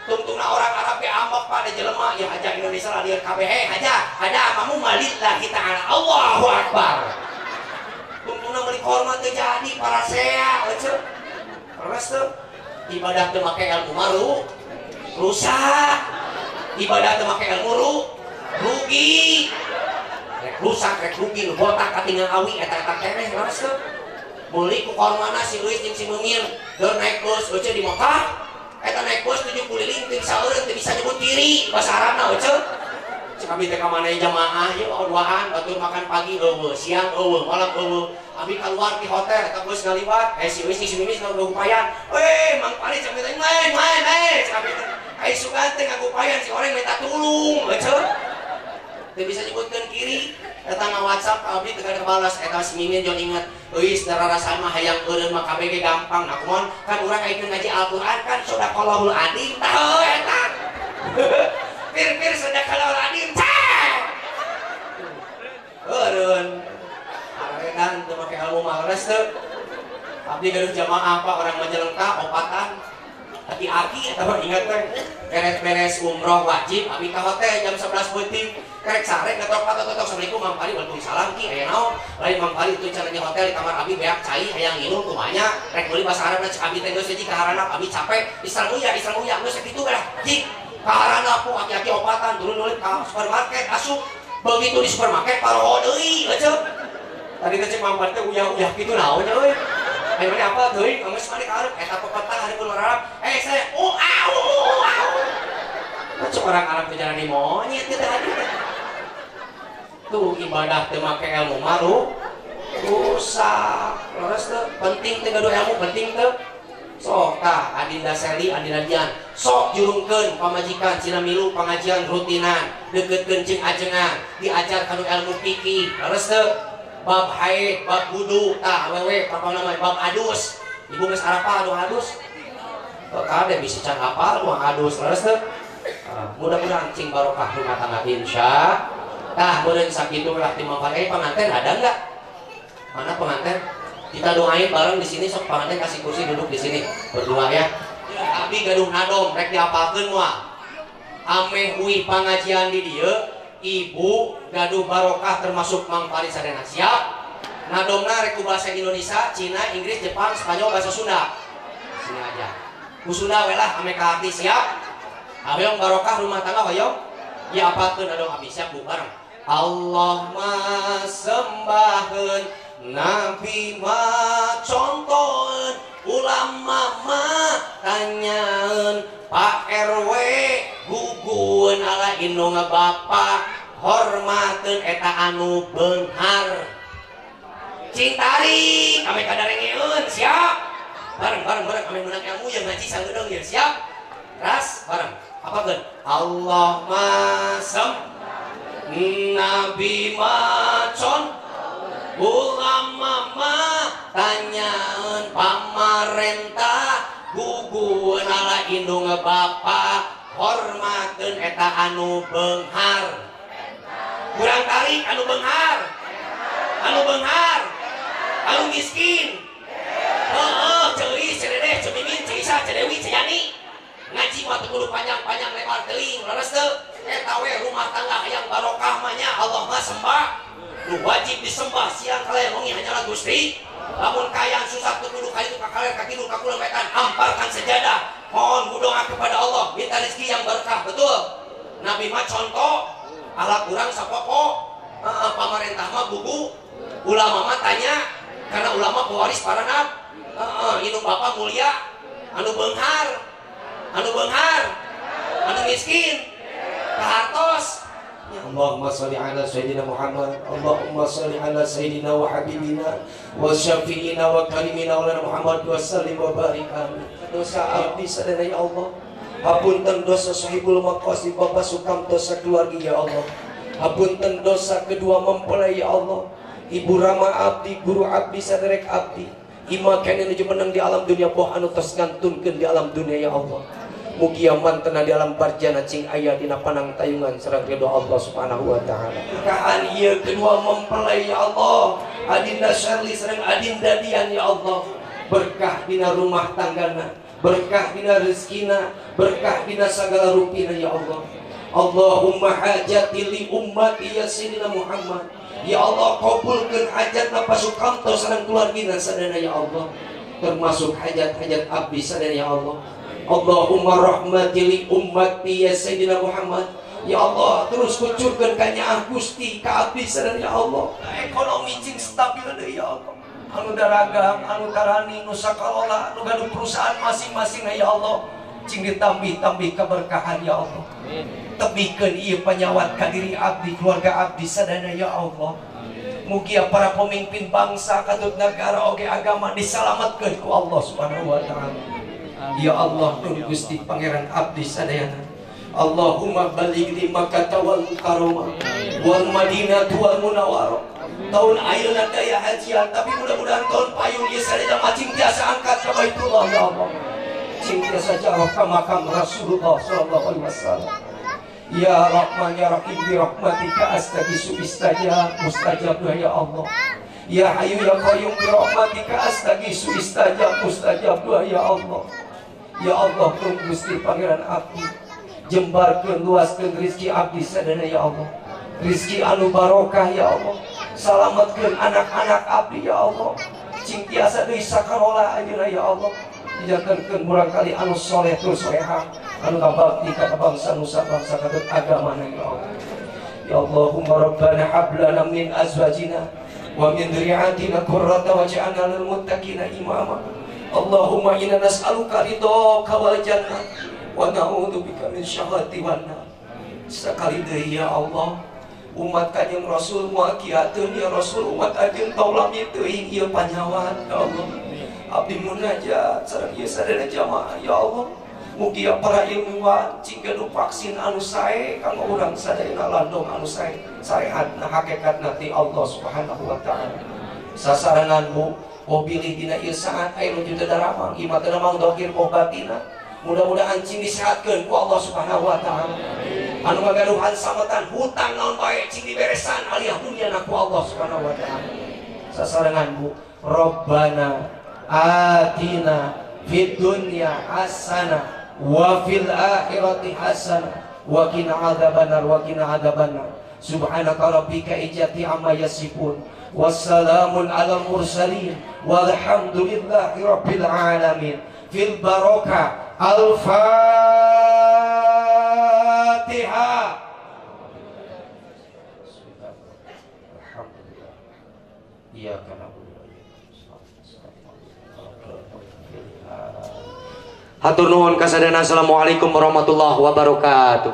tungtungna orang Arab ge ambek pada jelema ya hajah Indonesia lah lieur kabeh hajah amamu malillahi ta'ala Allahu akbar tungtungna meuli korma teu jadi para sea ece terus teu ibadah teu make ilmu maru rusak ibadah teu make ilmu rugi rek rusak rek rugi nu botak katingal awi eta keneh terus teu meuli ku kormana si Luis jeung si Mungir keur naik bus ece di Mekah eta naik bus 70 liling teu bisa eureun teu bisa nyebut diri bahasa Arabna oceu cek abi teh ka maneh jamaah ye duaan batur makan pagi eueuh siang eueuh malam eueuh abi keluar di hotel eta bus ngaliwat si Uis si Mimis ngagupayan Mang Pari cek teh main cek abi teh ai sugan teh ngagupayan si orang minta tulung oceu teu bisa nyebutkeun kiri eta nga-WhatsApp abdi teu kada balas eta si Mimin jeung inget euis dararasan mah hayang eureun mah kabeh ge gampang nah kumaha kan urang ayeuna ngaji Al-Qur'an kan sadaqallahul adzim tah eta pir sadaqallahul adzim eureun arenan teu make ilmu mah leres teu abdi gaduh jamaah Pak orang Majalengka opatan aki-aki eta mah ingat teh beres umroh wajib abi ka hotel jam 11 beuting karek sare ngetok-ngetok assalamualaikum Mang Pari waalaikumsalam ki aya naon lain Mang Pari itu cara di hotel di kamar abi beak cai hayang nginum kumanya rek meuli bahasa Arabna cek abi teh geus hiji kaharanap abi capek Islam uya geus sakitu lah jik kaharanap ku aki-aki opatan turun nulis ka supermarket asup begitu di supermarket paroho deui eceu tadi teh cek Mang Pari teh uyah-uyah kitu naon nya euy ayo mani apa deui geus mani ka hareup eta pepatah hareupeun orang Arab saya cek orang Arab teh jarani monyet teh tadi tuh ibadah teu make ilmu maru rusak leres teu penting teh gaduh ilmu penting teu sok tah Adinda Seli Adinda Dian sok jurungkeun pamajikan cina milu pengajian rutinan deukeutkeun jeung ajengan diajar kanu ilmu fikih leres teu bab haid bab wudu tah awewe papa nama bab adus ibu geus arapa anu adus kade bisa can apal anu adus leres teu mudah-mudahan cing barokah rumah tangga insya tah meureun sakitu ulah timangpae pengantin ada enggak mana pengantin kita doain bareng di sini sok pengantin kasih kursi duduk di sini berdua ya. Abi gaduh nadom rek diapalkeun moal. Ameh uwi pangajian di dieu, ibu gaduh barokah termasuk Mang Paris sadana siap. Nadomna rek bahasa Indonesia, Cina, Inggris, Jepang, Spanyol, bahasa Sunda. Sini aja. Ku Sunda we lah ame ka hati siap. Hoyong barokah rumah tangga hoyong. Ya apalkeun nadom abi siap bu bareng. Allah ma sembahkeun Nabi mah contohin, ulama mah tanyain, Pak RW gugun ala indung bapak hormatin eta anu beunghar. Cintari kami kadarengeun siap. Bareng kami menang ilmu yang ngaji sangedeung ya siap. Ras bareng. Apakeun? Allah mah Nabi mah contohin ulama mah tanyaan pamarentah gugun ala indung bapak hormatin eta anu beunghar kurang tarik anu beunghar anu miskin ceuis ceredeh cemimin ceisa cedewi ceyani ngaji mah teu kudu panjang-panjang lebar teuing leres teu eta we rumah tangga hayang barokah mah nya Allah mah sembah lu wajib disembah siang kalian wengi hanyalah Gusti lamun kayang susah kudu kali itu kakaler kaki lu kakulang wetan amparkan sejadah mohon berdoa kepada Allah minta rezeki yang berkah betul Nabi mah contoh ala kurang sapoko pamarentah mah buku ulama mah tanya karena ulama pewaris para nabi indung bapak mulia anu beunghar anu miskin kahartos Allahumma salli ala Sayyidina Muhammad Allahumma salli ala Sayyidina wa Habibina wa Syafi'ina wa Karimina wa Muhammad wa sallim wa barik amin dosa abdi sadaya ya Allah hapunten dosa sahibul maqasid Bapak Sukamto sakeluarga ya Allah hapunten dosa kedua mempelai ya Allah Ibu Rama abdi guru abdi saderek abdi ima kene nuju menang di alam dunia boh anu tos ngantunkeun di alam dunia ya Allah mugi mantena di alam barjana cing aya dina panang tayungan sareng ridho Allah Subhanahu wa taala. Berkahan ieu kedua mempelai ya Allah, Adinda Shirley sareng Adinda Dian ya Allah. Berkah dina rumah tanggana, berkah dina rezekina, berkah dina sagala rupina ya Allah. Allahumma hajati li ummati ya Sayyidina Muhammad. Ya Allah kabulkeun hajatna Pak Sukamto sareng keluargina sadana ya Allah. Termasuk hajat-hajat abdi sadana ya Allah. Allahumma rahmati li ummati ya Sayyidina Muhammad. Ya Allah terus kucurkeun ka nyaah Gusti ka abdi sadana ya Allah. Ekonomi cing stabil deui ya Allah. Anu daragang, anu tarani, nu sakalola, nu gaduh perusahaan masing-masing ya Allah. Cing ditambih-tambih keberkahan ya Allah. Tebikeun ieu panyawat ka diri abdi, keluarga abdi sadana ya Allah. Mugi para pemimpin bangsa katut negara oge agama disalamatkeun ku Allah Subhanahu wa taala. Ya Allah Nur Gusti Pangeran abdi sadayana Allahumma baligh li Makkah wal Mukarramah wal Madinah wal Munawwarah tahun ayeuna daya hajian tapi mudah-mudahan tahun payung ieu sadaya macing tiasa angkat ka Baitullah ya Allah cing tiasa jauh ka makam Rasulullah sallallahu alaihi wasallam ya Rahman ya Rahim bi rahmatika astaghiitsu istajab mustajab ya Allah ya Hayyu ya Qayyum bi rahmatika astaghiitsu istajab mustajab ya Allah. Ya Allah Gusti Pangeran abdi jembarkeun luaskeun rezeki abdi sadana ya Allah rezeki anu barokah ya Allah salametkeun anak-anak abdi ya Allah cing tiasa deui sakarola ayeuna ya Allah dijakeun murang kali anu soleh tur soleha anu ngabakti ka bangsa nusa bangsa ka agamana ya Allah ya Allahumma rabbana hab lana min azwajina wa min dhurriyyatina qurrata waj'alna lil muttaqina imama Allahumma inna nas'aluka ridhaka wal jannah wa na'udzubika min syahwati wan nar. Sekali deui ya Allah, umat Kanjeng Rasul muakiateun ya Rasul umat Ajeun taulah teuing ieu panyawan ya Allah. abdi munajat sareng ieu sadaya jamaah ya Allah. Mugi para ilmuwan jika nu vaksin anu sae kanggo urang sadayana landong anu sae sarehatna hakikatna ti Allah Subhanahu wa taala. Sasaranganmu pilih dina ieu saat aya nu teu daramang ieu teh mang dohir obatina. Mudah-mudahan cing disehatkeun ku Allah Subhanahu wa taala. Anu ngagaduhan sametan hutang naon bae cing diberesan aliyah dunyana ku Allah Subhanahu wa taala. Sasaranganmu Rabbana atina fid dunya hasanah wa fil akhirati hasanah wa qina adzabannar wa qina adzabannar. Subhanaka rabbika izzati amma yasifun wassalamun alal mursalin walhamdulillahi rabbil alamin. Fil barakah al-Fatihah. Alhamdulillah. Iyyaka na'budu wa iyyaka nasta'in. Hatur nuhun kasadana. Assalamualaikum warahmatullahi wabarakatuh.